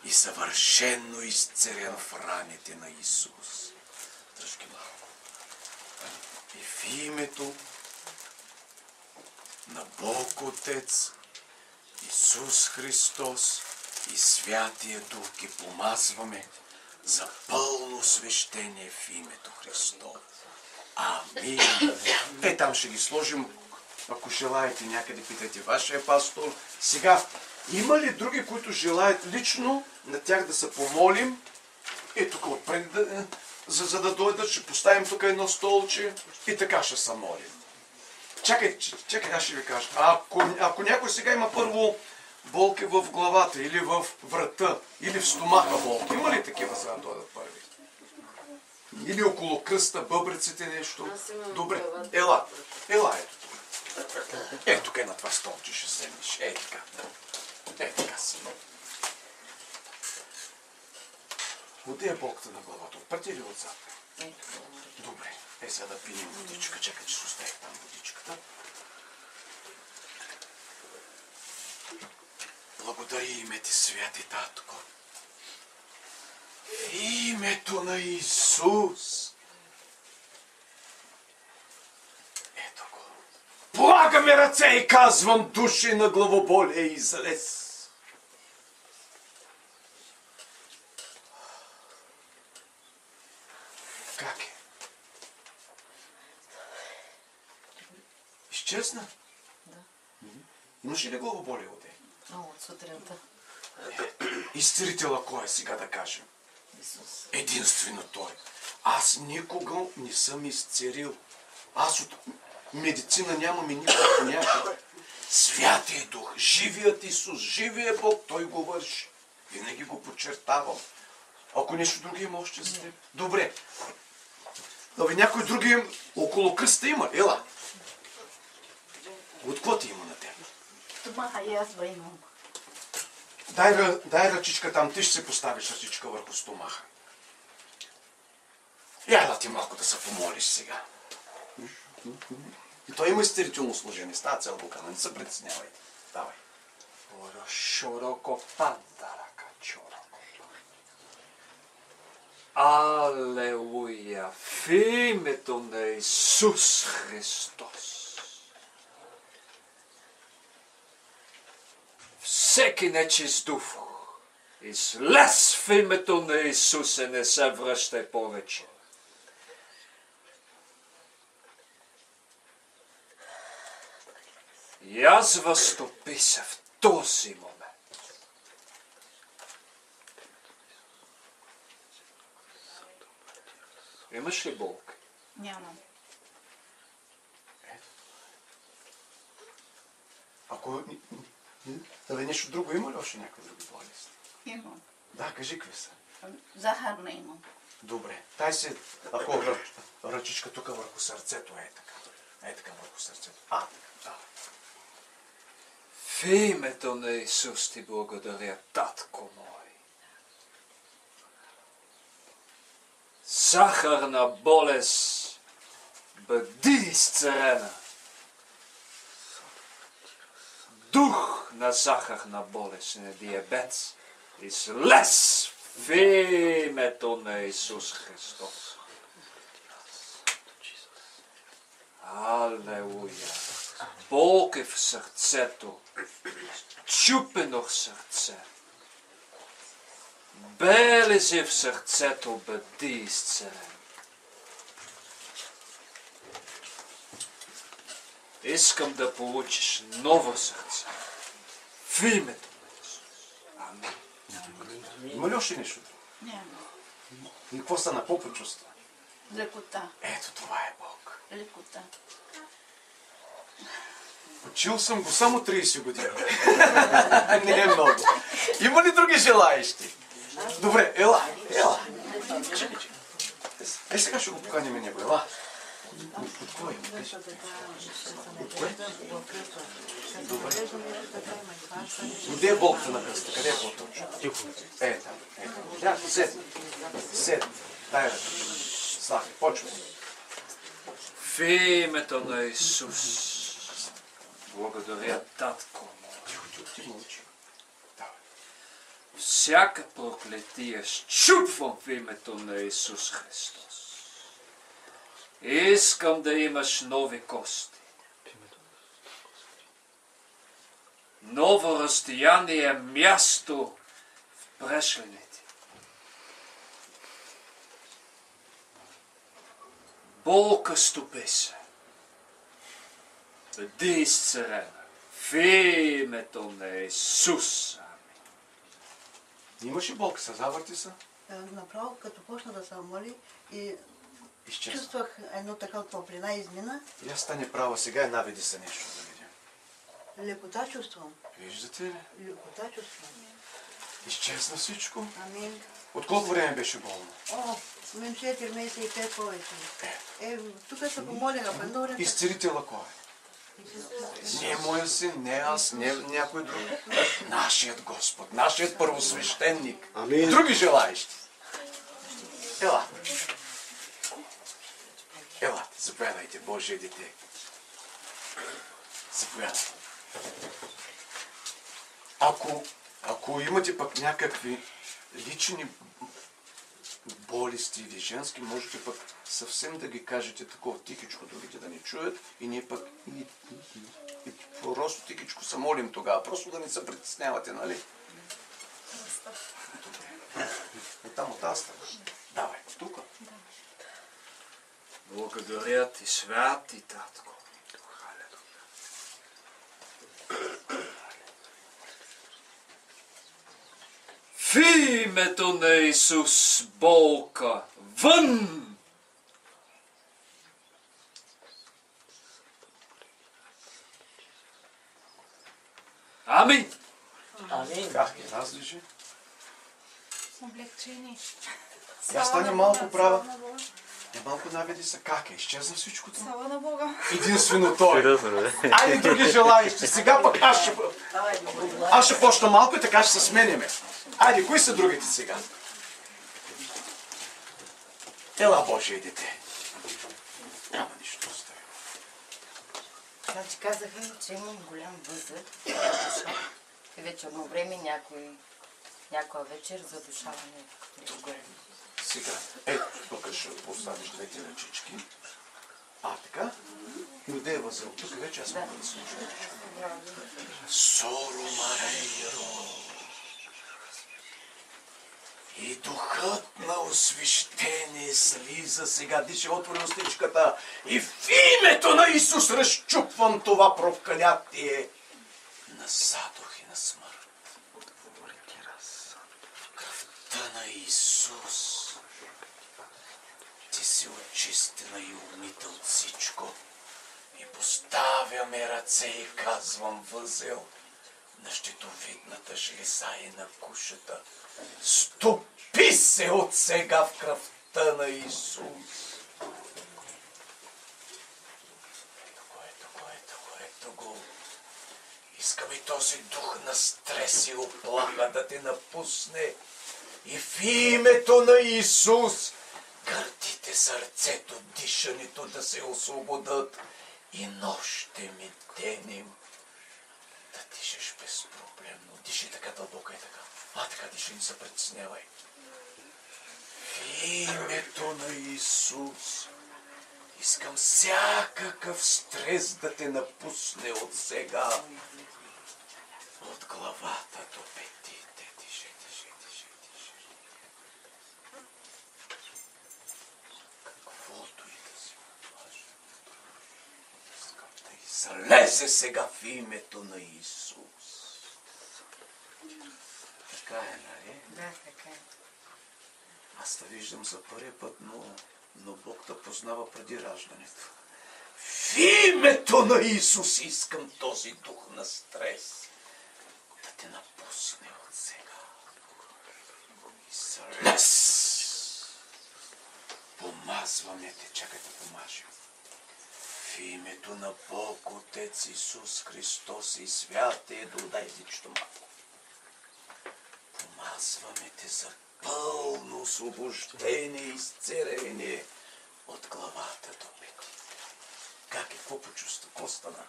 и съвършенно изцелен в раните на Исус. Дръжки малко. И в името на Бог Отец, Исус Христос и Святия Дух ги помазваме за пълно свещение в името Христос. Амин. Е, там ще ги сложим, ако желаете някъде, питайте вашия пастор. Сега, има ли други, които желаят лично на тях да се помолим? Е, тук отпред, за да дойдат, ще поставим тук едно столче и така ще се молим. Чакай, аз ще ви кажа. Ако някой сега има първо болки в главата, или в врата, или в стомаха болки, има ли такива, за да дойдат първи? Или около кръста, бъбреците, нещо? Добре, ела, ето тук. Ето тук е на това столче ще вземеш. Ей така. Ей така си. Отде е болката на главата? Отпред или отзад? Добре. Е, сега да пинем водичка. Чакай, че се остави там водичката. Благодари име ти, святи Татко. В името на Исус. Ето го. Полагаме ръце и казвам: души на главоболие, излез. Как е? Изчезна? Да. Имаш ли главоболие от Много от сутринта. Изцелителя кой е сега, да кажем? Исус. Единствено Той. Аз никога не съм изцелил. Аз от медицина нямам и никакво някакво. Святия Дух, живият Исус, живия Бог, Той го върши. Винаги го подчертавам. Ако нещо друго има още за теб. Добре. Абе, някой други около кръста има. Ела. От какво ти има на теб? Стомаха и аз имам. Дай ръчичка там, ти ще се поставиш ръчичка върху стомаха. Я да ти малко да се помолиш сега. И той има изцелително служение, с тази цел Бога, не се притеснявайте. Давай. Широко пандарака, чороко. Алелуя! В името на Исус Христос. Всеки нечист дух, излез в името на Исуса, не се връщай повече. И аз възстопи се в този момент. Имаш ли болка? Нямам. Ако... Абе, нещо друго има ли още някакви други болести? Имам. Да, кажи какви са. Захарна имам. Добре. Дай се, ако ръчичка тук върху сърцето, е така. Е така върху сърцето. Така, да. В името на Исус ти благодаря, Татко мой. Сахарна болест, бъди изцелена. Дух на сахарна болест, на диабет, излез в името на Исус Христос. Алелуя! Болки в сърцето, чупено в сърце, белези в сърцето, бъди изцелен. Искам да получиш ново сърце в името на Исус. Амин. Има ли още нещо? Нямам. И какво са, на какво почувства? Лекота. Ето това е Бог. Лекота. Учил съм го само 30 години. Не е много. Има ли други желаещи? Добре, ела. Чакай. Сега ще го поканим него. Ела. От кой? Добре. Къде е болката на кръста? Къде е по-точно? Там. Да, седни. Дай ръка. Слахай, почвай. В името на Исус. Благодаря, Татко. Ти мълчи. Всяка проклетия счупвам в името на Исус Христос. Искам да имаш нови кости. Ново разстояние място в прешлените. Болка стопи се. Бъди изцелена в името на Исус. Имаш ли болка се? Завърти се? Направо, като почна да се моли и Изчезва. чувствах едно така топлина измина. И аз стане право сега и наведи се нещо да видим. Лекота чувствам. Виждате ли? Лекота чувствам. Изчезна всичко. Амин. От колко време беше болно? Мен 4 месеца и 5 повече. Тук се помолиха в едно време. Изцелителя кой е? Не моя син, не аз, не някой друг. Нашият Господ, нашият първосвещеник. Амин. Други желаещи. Ела. Елате, заповядайте, Божие дете. Заповядайте. Ако имате пък някакви лични болести или женски, можете пък съвсем да ги кажете такова тихичко, другите да ни чуят и ние пък и просто тихичко се молим тогава, просто да не се притеснявате, нали? Оттам от тази страна. Давай, тук. Благодаря ти, святи Татко. В името на Исус, болка, вън! Амин! Как ги различи? Облегчени. Я стане малко права. Малко наведи се. Как е? Изчезна всичко това? Слава на Бога. Единствено той. Айде други желаещи. Сега пък аз ще почна малко и така ще се смениме. Айде, кои са другите сега? Ела, Божие дете. Няма нищо остави. Значи казаха, че имам голям възъл. И вечерно време някоя вечер задушаване като горе. Сега, тук ще поставиш двете ръчички. Така. И отде е възел. Тук вече аз мога да слушам ръчичка. Соро Марейро. И духът на освещение слиза сега, диша, отвори устичката. И в името на Исус разчупвам това проклятие на задух и на смърт. В кръвта на Исус ти си очистена и умита от всичко. И поставяме ръце и казвам възел на щитовидната жлеза и на кушата. Стопи се от сега в кръвта на Исус. Ето го. Искам и този дух на стрес и оплаха да те напусне. И в името на Исус гърдите сърцето, дишането да се освободят и нощем и денем да дишаш безпроблемно. Диши така дълбоко и така. Така диши, не се притеснявай. В името на Исус искам всякакъв стрес да те напусне от сега. От главата до петите. Диши. Каквото и да си наплаш. Искам да излезе сега в името на Исус. Така е, нали? Да, така е. Аз те виждам за първи път, но Бог те познава преди раждането. В името на Исус искам този дух на стрес да те напусне от сега. Излез! Помазваме те, чакай да помажем. В името на Бог, Отец Исус Христос и Святия Дух, дай дичето малко. Помазваме те за пълно освобождение и изцеление от главата до пети. Как е? Какво почувства? Какво стана?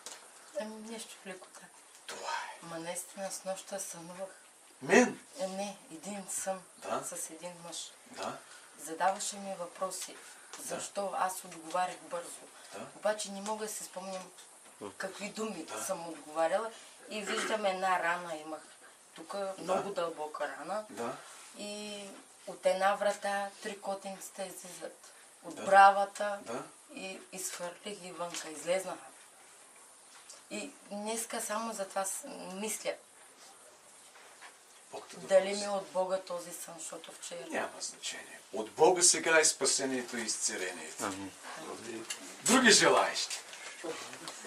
Нещо в лекота. Това е. Ма наистина с нощта сънувах. Мен? Не, един сън с един мъж. Да. Задаваше ми въпроси. Защо аз отговарях бързо. Обаче не мога да се спомням какви думи съм отговаряла. И виждам една рана имах. Тук много дълбока рана. И от една врата 3 котенцата излизат. От бравата и изхвърлих ги вънка. Излезнаха. И днеска само за това мисля. Дали ми е от Бога този сън, защото вчера... Няма значение. От Бога сега е спасението и изцелението. Други желаещи?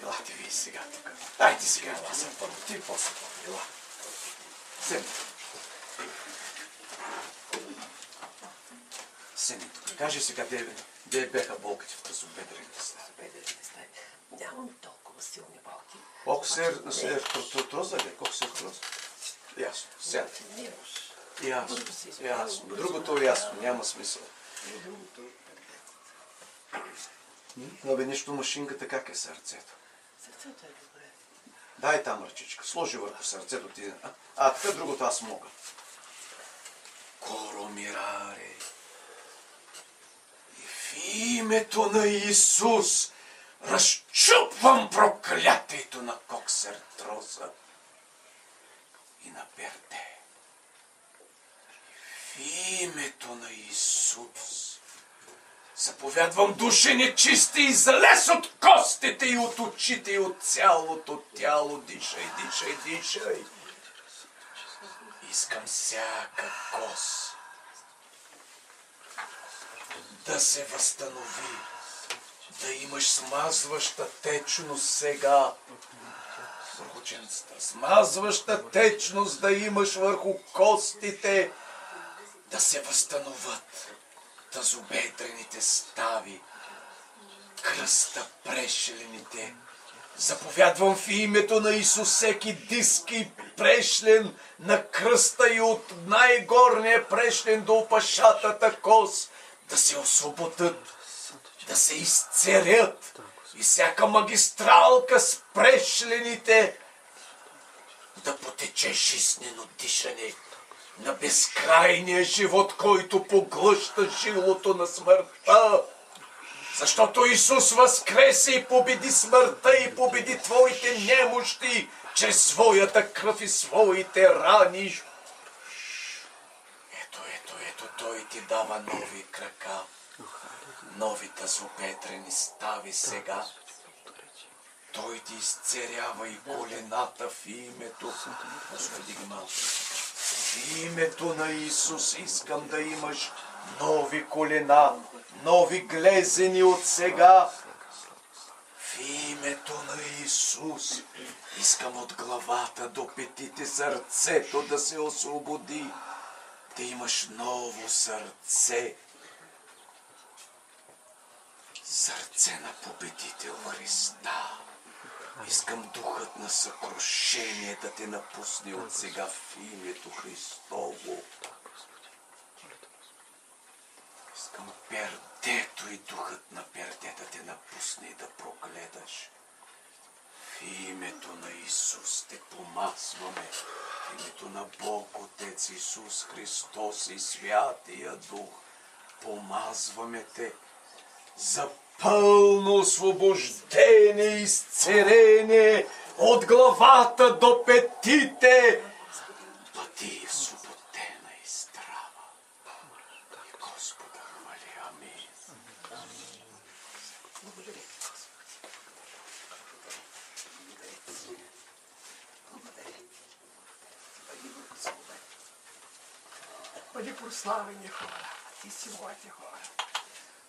Елате вие сега тук. Дайте сега ела за първо. Ти после първо. Ела. Вземи. Сени тук. Кажи сега, де беха болките в тазобедрените стаи? Бедрените стаи. Нямам толкова силни болки. Колко се артроза ли? Колко се артроза? Ясно. Сядайте. Ясно. Другото е ясно. Няма смисъл. Абе, нищо машинката как е сърцето? Сърцето е добре. Дай там ръчичка. Сложи върху сърцето ти. Така другото аз мога. Коромираре. И в името на Исус разчупвам проклятието на коксартроза и на перде. В името на Исус заповядвам души нечисти, излез от костите и от очите и от цялото тяло. Дишай, дишай, дишай. Искам всяка кост да се възстанови, да имаш смазваща течност сега върху ченцата. Смазваща течност да имаш върху костите, да се възстановят тазобедрените стави, кръста, прешлените. Заповядвам в името на Исус всеки диск и прешлен на кръста и от най-горния прешлен до опашатата кост да се освободят, да се изцерят и всяка магистралка с прешлените да потече жизнено дишане на безкрайния живот, който поглъща жилото на смъртта. Защото Исус възкресе и победи смъртта и победи твоите немощи чрез своята кръв и своите рани. Ето, Той ти дава нови крака, нови тазобедрени стави сега. Той ти изцерява и колената в името. Господи ги малко. В името на Исус искам да имаш нови колена, нови глезени от сега. В името на Исус искам от главата до петите сърцето да се освободи. Да имаш ново сърце. Сърце на победител Христа. Искам духът на съкрушение да те напусне от сега в името Христово. Искам пердето и духът на перде да те напусне и да прогледаш. В името на Исус те помазваме. В името на Бог, Отец Исус Христос и Святия Дух. Помазваме те за пълно освобождение и изцеление от главата до петите. Бъди освободена и здрава. И Господа хвали. Амин. Благодаря. Бъди прославен и хваля. Ти си моите хора.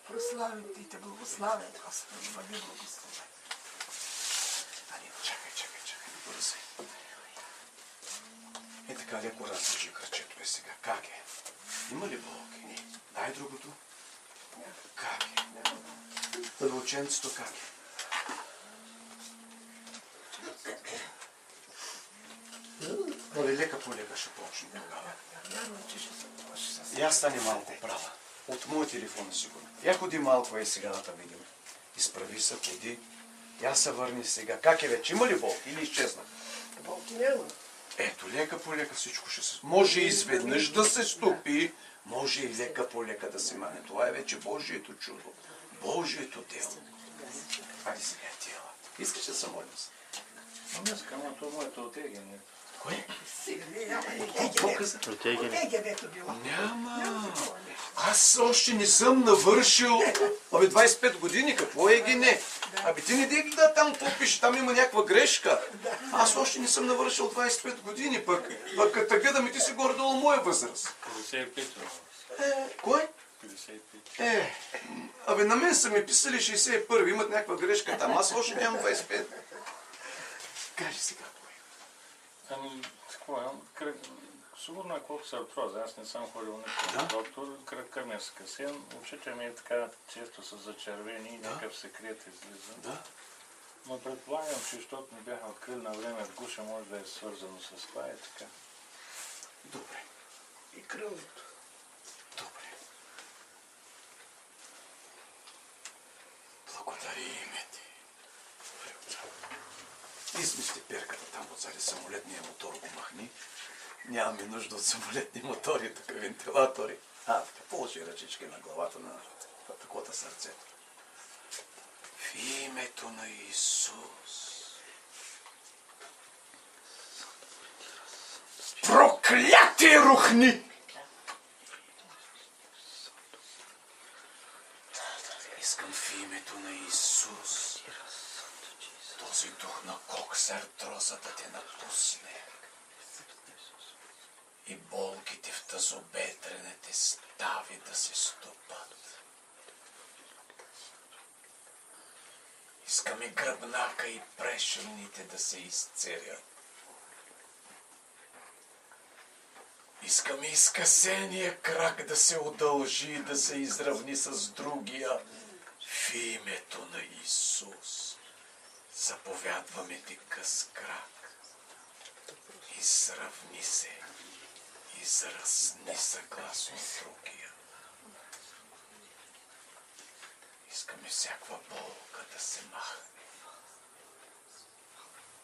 Прославим ти те, благославен Господи, бъди благословен. Ани, чакай, бързай. Е така, леко разлежи кръчето е сега. Как е? Има ли болки? Дай другото. Как е? Първоученцето как е? Абе, лека по лека ще почне тогава. И аз стане малко права. От моят телефон е сигурно. Я ходи малко и сега да те видим. Изправи се, ходи. Я се върни сега. Как е вече? Има ли болки или изчезна? Болки няма. Ето, лека по лека всичко ще се... Може изведнъж да се стопи, може и лека по лека да се мане. Това е вече Божието чудо. Божието дело. Хайде сега тела. Искаш да се молим се? Днеска, но това моето отегане. Кое? Отегането било. Няма. Аз още не съм навършил. Абе, 25 години, какво е ги не? Абе, ти не дей да там какво пише, там има някаква грешка. Аз още не съм навършил 25 години, пък като гледам и ти си горе-долу моя възраст. 55. Кой? 55. Абе, на мен са ми писали 61, имат някаква грешка там, аз още нямам 25. Кажи сега, кой? Ами, какво е? Сигурно е колко се артроза. Аз не съм ходил на доктор. Кръка ми е скъсен. Очите ми е така често са зачервени и някакъв секрет излиза. Да. Но предполагам, че защото ми бяха открили на време в гуша, може да е свързано с това и така. Добре. И кръвното. Добре. Благодари име ти. Измисли перката там отзади самолетния мотор го махни. Нямаме нужда от самолетни мотори, тук вентилатори. Така, положи ръчички на главата на такова сърцето. В името на Исус. Проклятие рухни! Искам в името на Исус този дух на коксартроза да те напусне. И болките в тазобедрените стави да се стопат. Искам и гръбнака и прешените да се изцерят. Искам и изкъсения крак да се удължи и да се изравни с другия. В името на Исус заповядваме ти къс крак. Изравни се. Изразни съгласно другия. Искаме всякаква болка да се махне.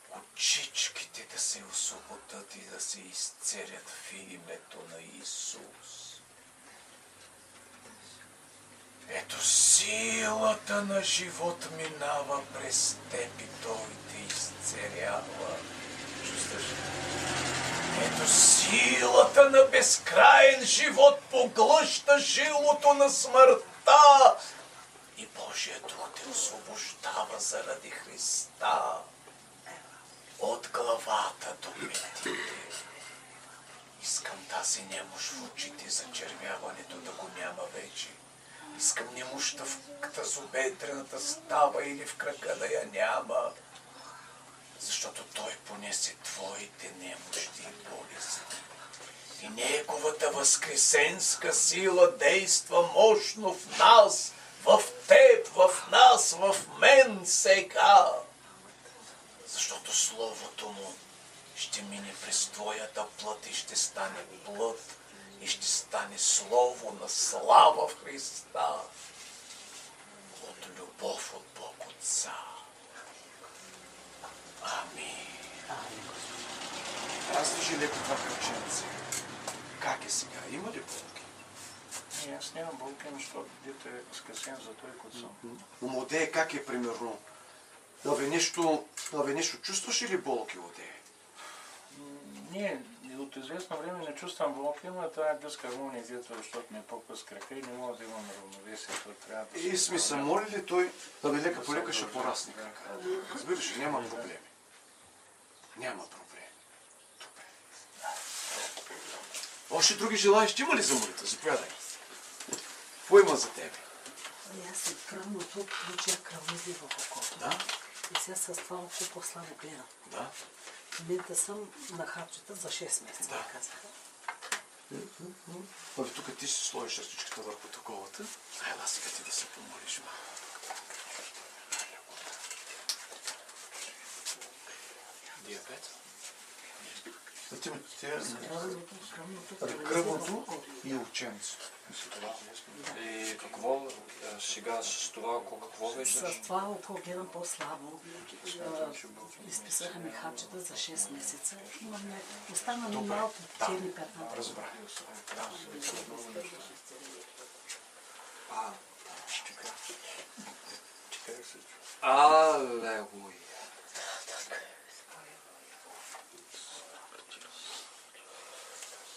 Очичките да се освободят и да се изцерят в името на Исус. Ето силата на живот минава през теб и той те изцерява. Чувстваш ли? Ето силата на безкрайен живот поглъща жилото на смъртта и Божия дух те освобождава заради Христа. От главата до петите. Искам тази немощ в очите, зачервяването да го няма вече. Искам немощта в тазобедрената става или в крака да я няма. Защото Той понесе твоите немощи и болести. И Неговата възкресенска сила действа мощно в нас, в теб, в нас, в мен сега. Защото Словото Му ще мине през твоята плът и ще стане плът и ще стане Слово на слава в Христа. От любов от Бог Отца. Амин. Разлежи леко това кръченце. Как е сега? Има ли болки? Аз нямам болки, защото дето е скъсен за той, който съм. Омодее как е примерно? Нещо чувстваш ли болки, Одее? Не, от известно време не чувствам болки, но това е без хармония, дето, защото ми е по-къс крака и не мога да имам равновесие. Трябва да И сме се молили той, лека по лека ще порасне крака. Разбираш, няма проблеми. Няма проблеми. Добре. Още други желаещи има ли за молитва? Заповядай. Какво има за тебе? Аз съм кръвното, получих кръвнови в окото. Да? И сега с това око по-слабо гледам. Да. В момента съм на хапчета за 6 месеца, Да. казаха. Абе, тук ти си сложиш ръчичката върху таковата. Ела сега ти да се помолиш. Диабет. Кръвното и овченцето. И какво сега с това око, какво виждаш? С това око гледам по-слабо. Изписаха ми хапчета за 6 месеца. Остана ми малко черни петна. Разбрах. Алелуя.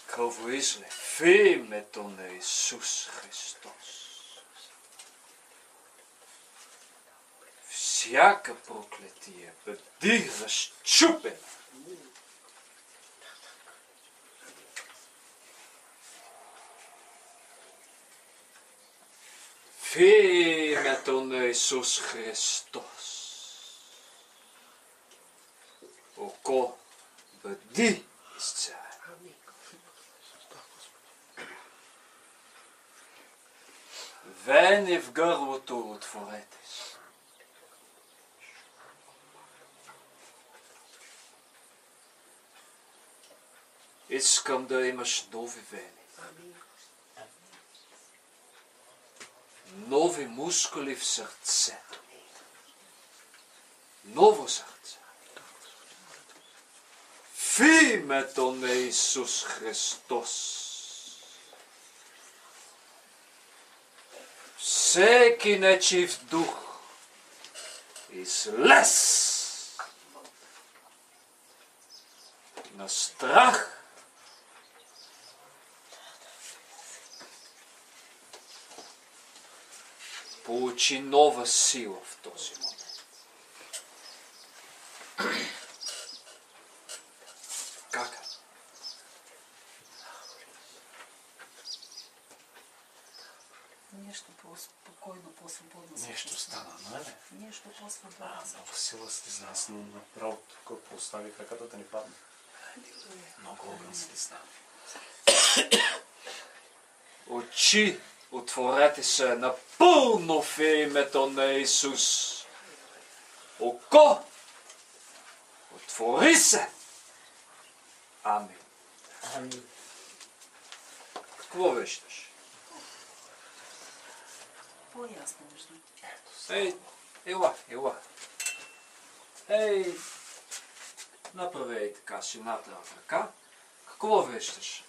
Кръвоизлив в името на Исус Христос. Всяка проклетие бъди разчупена. В името на Исус Христос. Око бъди изцелен. Вени в гърлото отворете се. Искам да имаш нови вени. Нови мускули в сърцето. Ново сърце. В името на Исус Христос. Всеки нечив дух излез на страх, получи нова сила в този момент. Как? Нещо по-спокойно, по-свободно. Нещо стана, нали? Нещо по-свободно. Нова сила слизна. Аз направо тук поставих ръката да ни падне. Много огън слизна. Очи отворете се напълно в името на Исус. Око отвори се. Амин. Амин. Какво виждаш? По-ясно виждам. Ей, ела. Ей, направи така с едната ръка. Какво виждаш?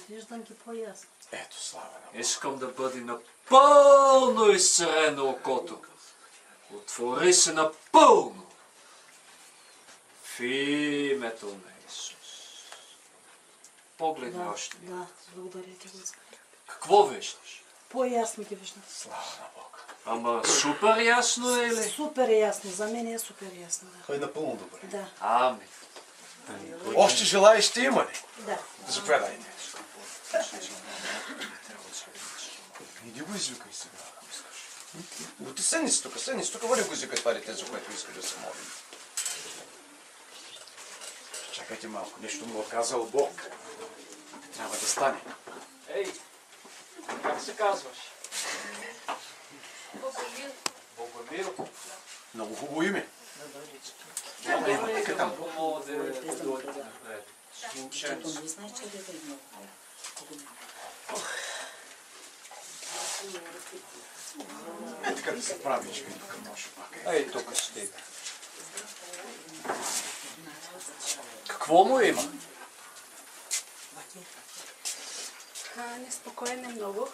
Виждам ги по-ясно. Ето, слава на Бога. Искам да бъде напълно изцелено окото. Отвори се напълно. В името на Исус. Погледни още. Да, благодаря ти, Господи. Какво виждаш? По-ясно ги виждам. Слава на Бога. Ама супер ясно е ли? Супер ясно. За мен е супер ясно. Да. Той е напълно добре. Да. Амин. Още желаещи има ли? Да. Заповядайте. Иди го извикай сега, ако искаш. Ти седни тук, води го извикай това дете, за което искаш да се моли. Чакайте малко, нещо му е казал Бог. Трябва да стане. Ей, как се казваш? Богомил. Много хубаво име. Нека там. Чето не знаеш, че да е много. Е така да се прави, че тук може пак. Ей, тук стига. Какво му има? Неспокоен е много.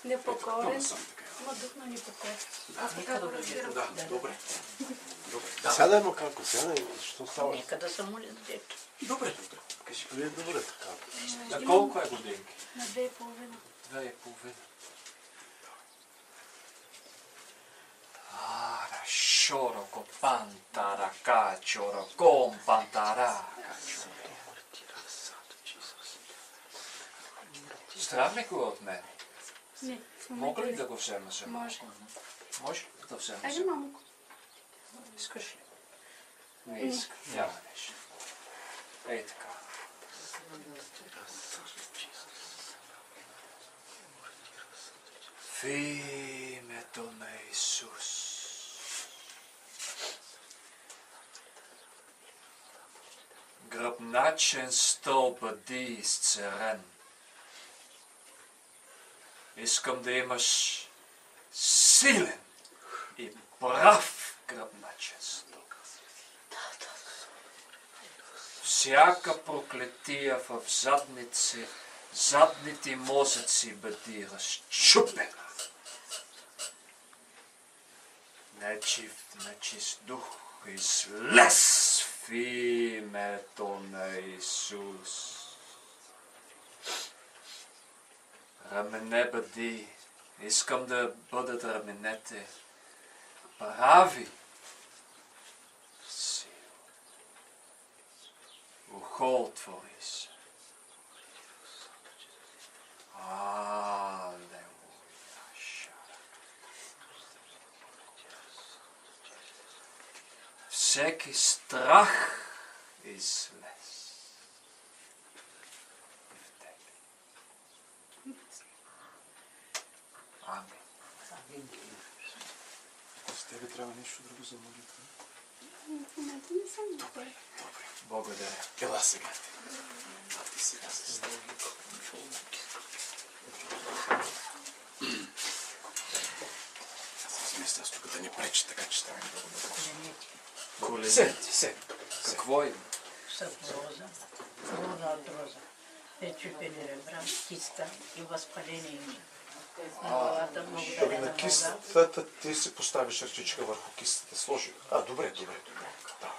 Непокорен. Много съм така. Има дух на непокой. Аз така го разбирам. Да, добре. Сядай, но како? Сядай, що става? Нека да се моли за дето. Добре. Кажи, вие добре така. На колко е годинки? На 2,5. 2,5. Ара, шороко, пантарака, чороком, пантарака. Страх ли кой от мен? Не. Мога ли да го взема за Може. Може да взема Айде, за мамко. Искаш ли? Не искам. Няма нещо. Ей така. В името на Исус. Гръбначен стълб бъди изцерен. Искам да имаш силен и прав гръбначен стълб. Всяка проклетия в задните мозъци бъди разчупена. Нечист дух излез в името на Исус. Рамене бъди, искам да бъдат раменете прави сил. Ухо отвори се. Алелуя. Всеки страх излез. Амин. С тебе трябва нещо друго за молитва. Не съм добре. Добре. Благодаря. Ела сега. А ти сега се стави. Аз съм смисля, аз тук да не пречи, така че става много добре. Коленете. Се. Какво има? Саркоза, луна от роза, пречупени ребра, киста и възпаление на главата. Благодаря На на Бога. кистата ти си поставиш ръчичка върху кистата. Сложи. Добре. Да.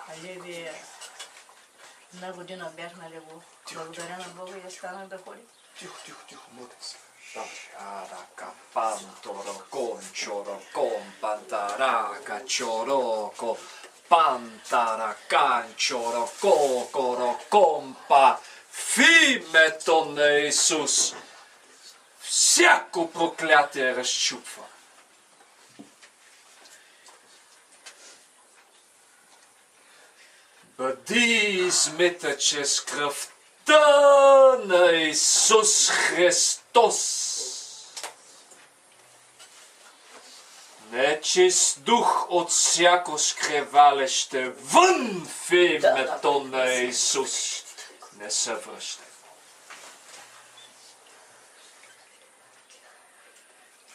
А левия една година бях на лево. Благодаря на Бога и станах да ходя. Тихо, младец. Шарака панторо кончоро компантарака чороко пантара канчоро кокоро компа в името на Исус. Всяко проклятие разчупва. Бъди измита чрез кръвта на Исус Христос. Нечист дух от всяко скревалеще вън в името на Исус. Не се връщай.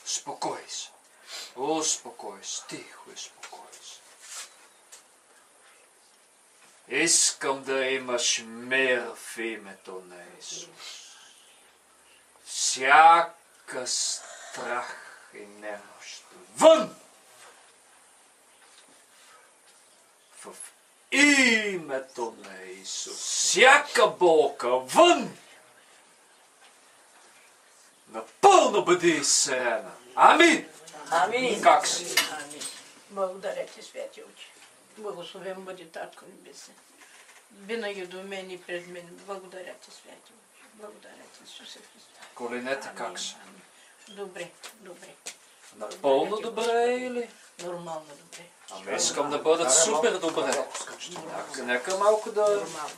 Успокой се. Успокой се. Тихо и спокой се. Искам да имаш мир в името на Исус. Всяка страх и немощ вън! В името на Исус. Всяка болка вън! Напълно бъди изцелена. Амин! Амин. Как си? Амин. Благодаря ти, Святи Отче. Благословен бъде Татко Небесен. Винаги до мен и пред мен. Благодаря ти, Святи Отче. Благодаря ти, Исусе Христос. Коленете как са? Добре. Напълно добре или? Нормално добре. Ами искам да бъдат супер добре. Нека малко да... Нормално.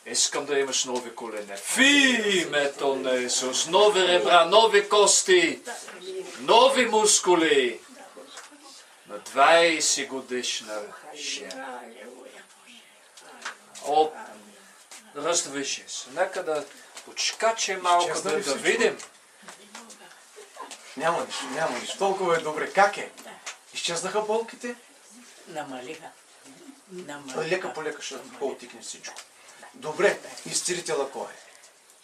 Искам да имаш нови колене. В името на Исус. Нови ребра, нови кости, нови мускули. На 20 годишна жена. Раздвижи се. Нека да почкаче малко да видим. Няма нищо. Толкова е добре. Как е? Изчезнаха болките? Намалиха. Лека по лека ще по-отикне всичко. Добре, изцелителя кой е?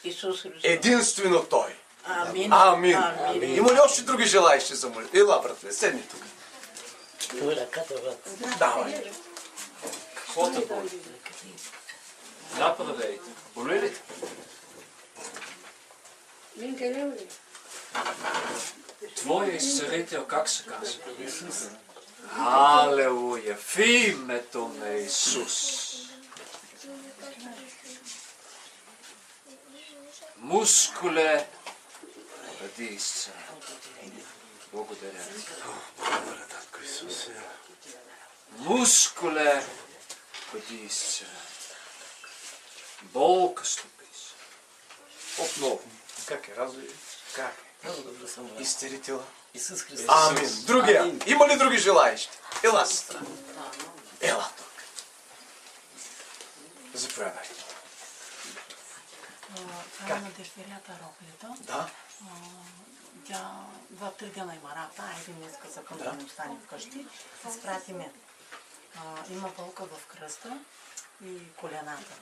Исус Христос. Единствено Той. Амин. Амин. Има ли още други желаещи за молитва? Ела, братле, седни тук. Давай. Какво те боли? Направейте. Боли ли? Твоя изцелител как се казва? Алелуя! В името на Исус. Мускуле Бъди изцелен. Благодаря ти. Благодаря, Татко Исусе. Мускуле, бъди изцелен. Болка стопи се. Отново. Как е? Разве? Как е? Много добре съм. Изцелителя. Исус Христос. Амин. Другия. Амин. Има ли други желаещи? Ела, сестра. Ела тук. Заповядай. Това е на дъщерята Рохлито. Да. Тя 2-3 дена има работа, айде днеска за към да не остане вкъщи. Изпрати ме. Има болка в кръста и колената.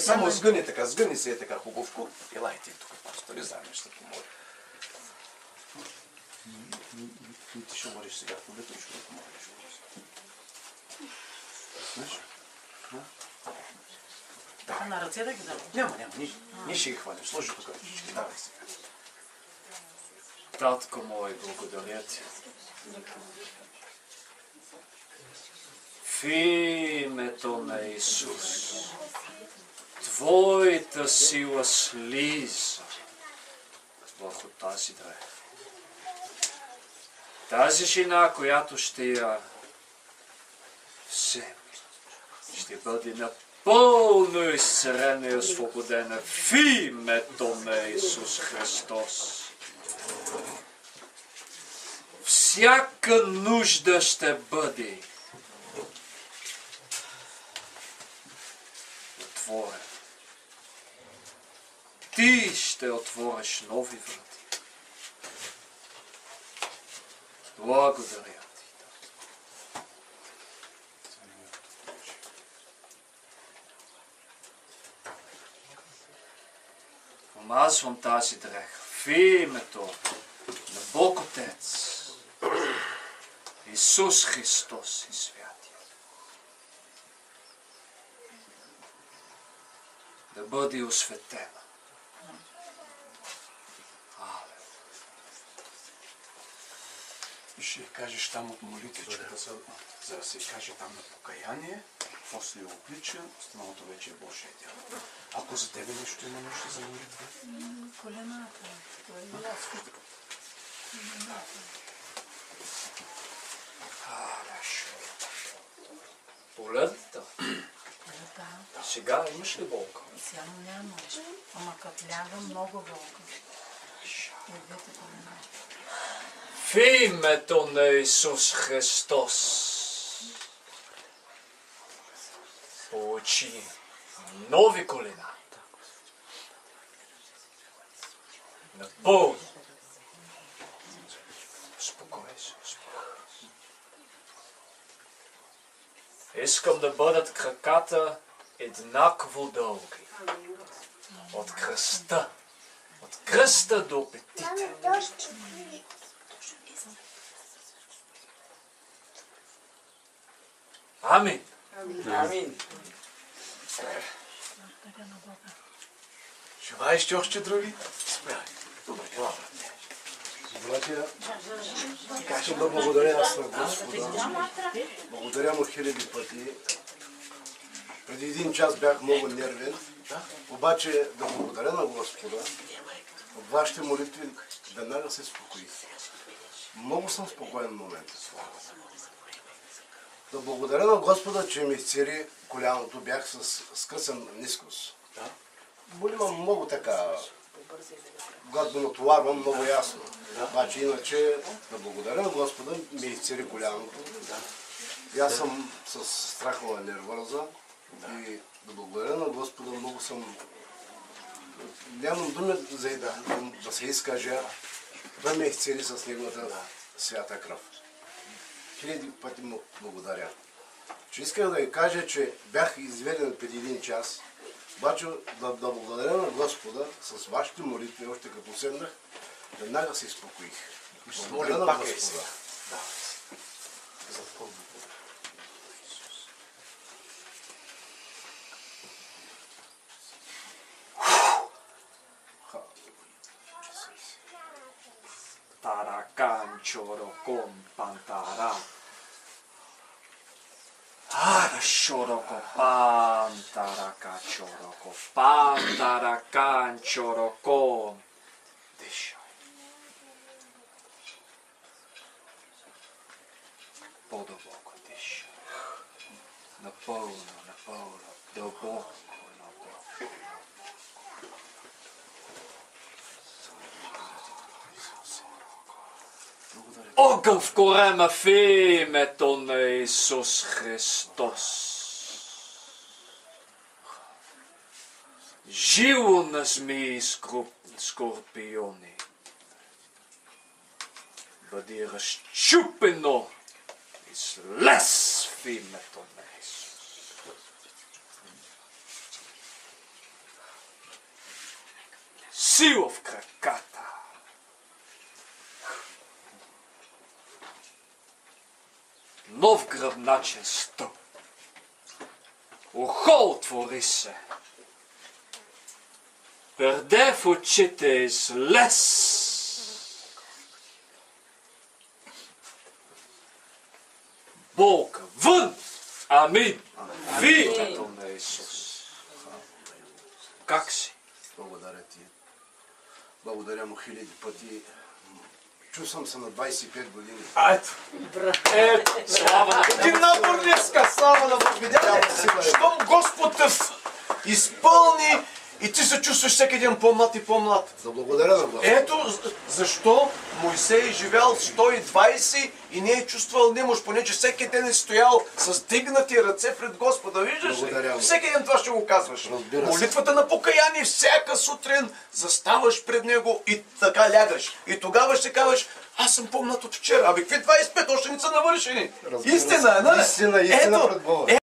Само сгъни така, сгъни се е така хубавко. Елайте тук, пастори, заедно ще помоля. Ти ще умориш сега в полето, ще го помолиш. Знаеш? Така на ръце да ги дадам? Няма, ние ще ги хвалим. Сложи тук ръчички, давай сега. Татко мой, благодаря ти. В името на Исус, Твоята сила слиза върху тази дреха. Тази жена, която ще я вземе, ще бъде напълно изцелена и освободена в името на Исус Христос. Всяка нужда ще бъде отворена. Ти ще отвориш нови врати. Благодаря ти. Помазвам тази дреха в името на Бог Отец, Исус Христос и Святия. Да бъде осветена. Ще кажеш там от молитвичката, за да се каже там на покаяние, после облича, останалото вече е Божие дело. Ако за тебе нещо има нужда за молитва? Колената. Погледната. Да. Сега имаш ли болка? Сега няма. Ама като ляга много болка. И двете колена. В името на Исус Христос получи нови колена. Напълно. Успокой се, Искам да бъдат краката еднакво дълги. От кръста. От кръста до петите. Амин. Амин. Желаещи още други? Братя, искам да благодаря аз на Господа. Благодаря му хиляди пъти. Преди един час бях много нервен, обаче да благодаря на Господа. От вашите молитви веднага се спокоих. Много съм спокоен в момента. Да благодаря на Господа, че ми изцели коляното. Бях с скъсан нискост. Имам много така, когато го натоварвам, много ясно. Обаче иначе да благодаря на Господа, ми изцели коляното. И аз съм с страхова нервоза и да благодаря на Господа, много съм... Нямам думи за да се изкажа, да ме изцели с неговата свята кръв. Хиляди пъти му благодаря. Че исках да ви кажа, че бях изведен преди един час, обаче да благодаря на Господа с вашите молитви, още като седнах, веднага се изпокоих. Благодаря на Господа. Тараканчоро кон пантара. Чороко, пантарака, чороко, пантаракан, чороко. Дишай. По-дълбоко дишай. Напълно, дълбоко. Огън в корема в името на Исус Христос. Жило на змии и скорпиони. Бъди разчупено и слез в името на Исус. Сила в краката. Нов гръбначен стълб. Ухо отвори се. Перде в очите излез. Болка вън. Амин. В името на Исус. Как си? Благодаря ти. Благодаря му хиляди пъти. Чувствам се на 25 години. Ето, слава на един набор днеска, слава на Бог. Видяхте, щом Господ те изпълни и ти се чувстваш всеки ден по-млад и по-млад. Да благодаря на Господ. Ето защо Мойсей е живял 120 и не е чувствал немощ, понеже всеки ден е стоял с дигнати ръце пред Господа. Виждаш ли? Всеки ден това ще го казваш. Молитвата на покаяние, всяка сутрин заставаш пред Него и така лягаш. И тогава ще кажеш: аз съм по-млад от вчера. Абе, какви 25? Още не са навършени. Истина, нали? Истина пред Бога.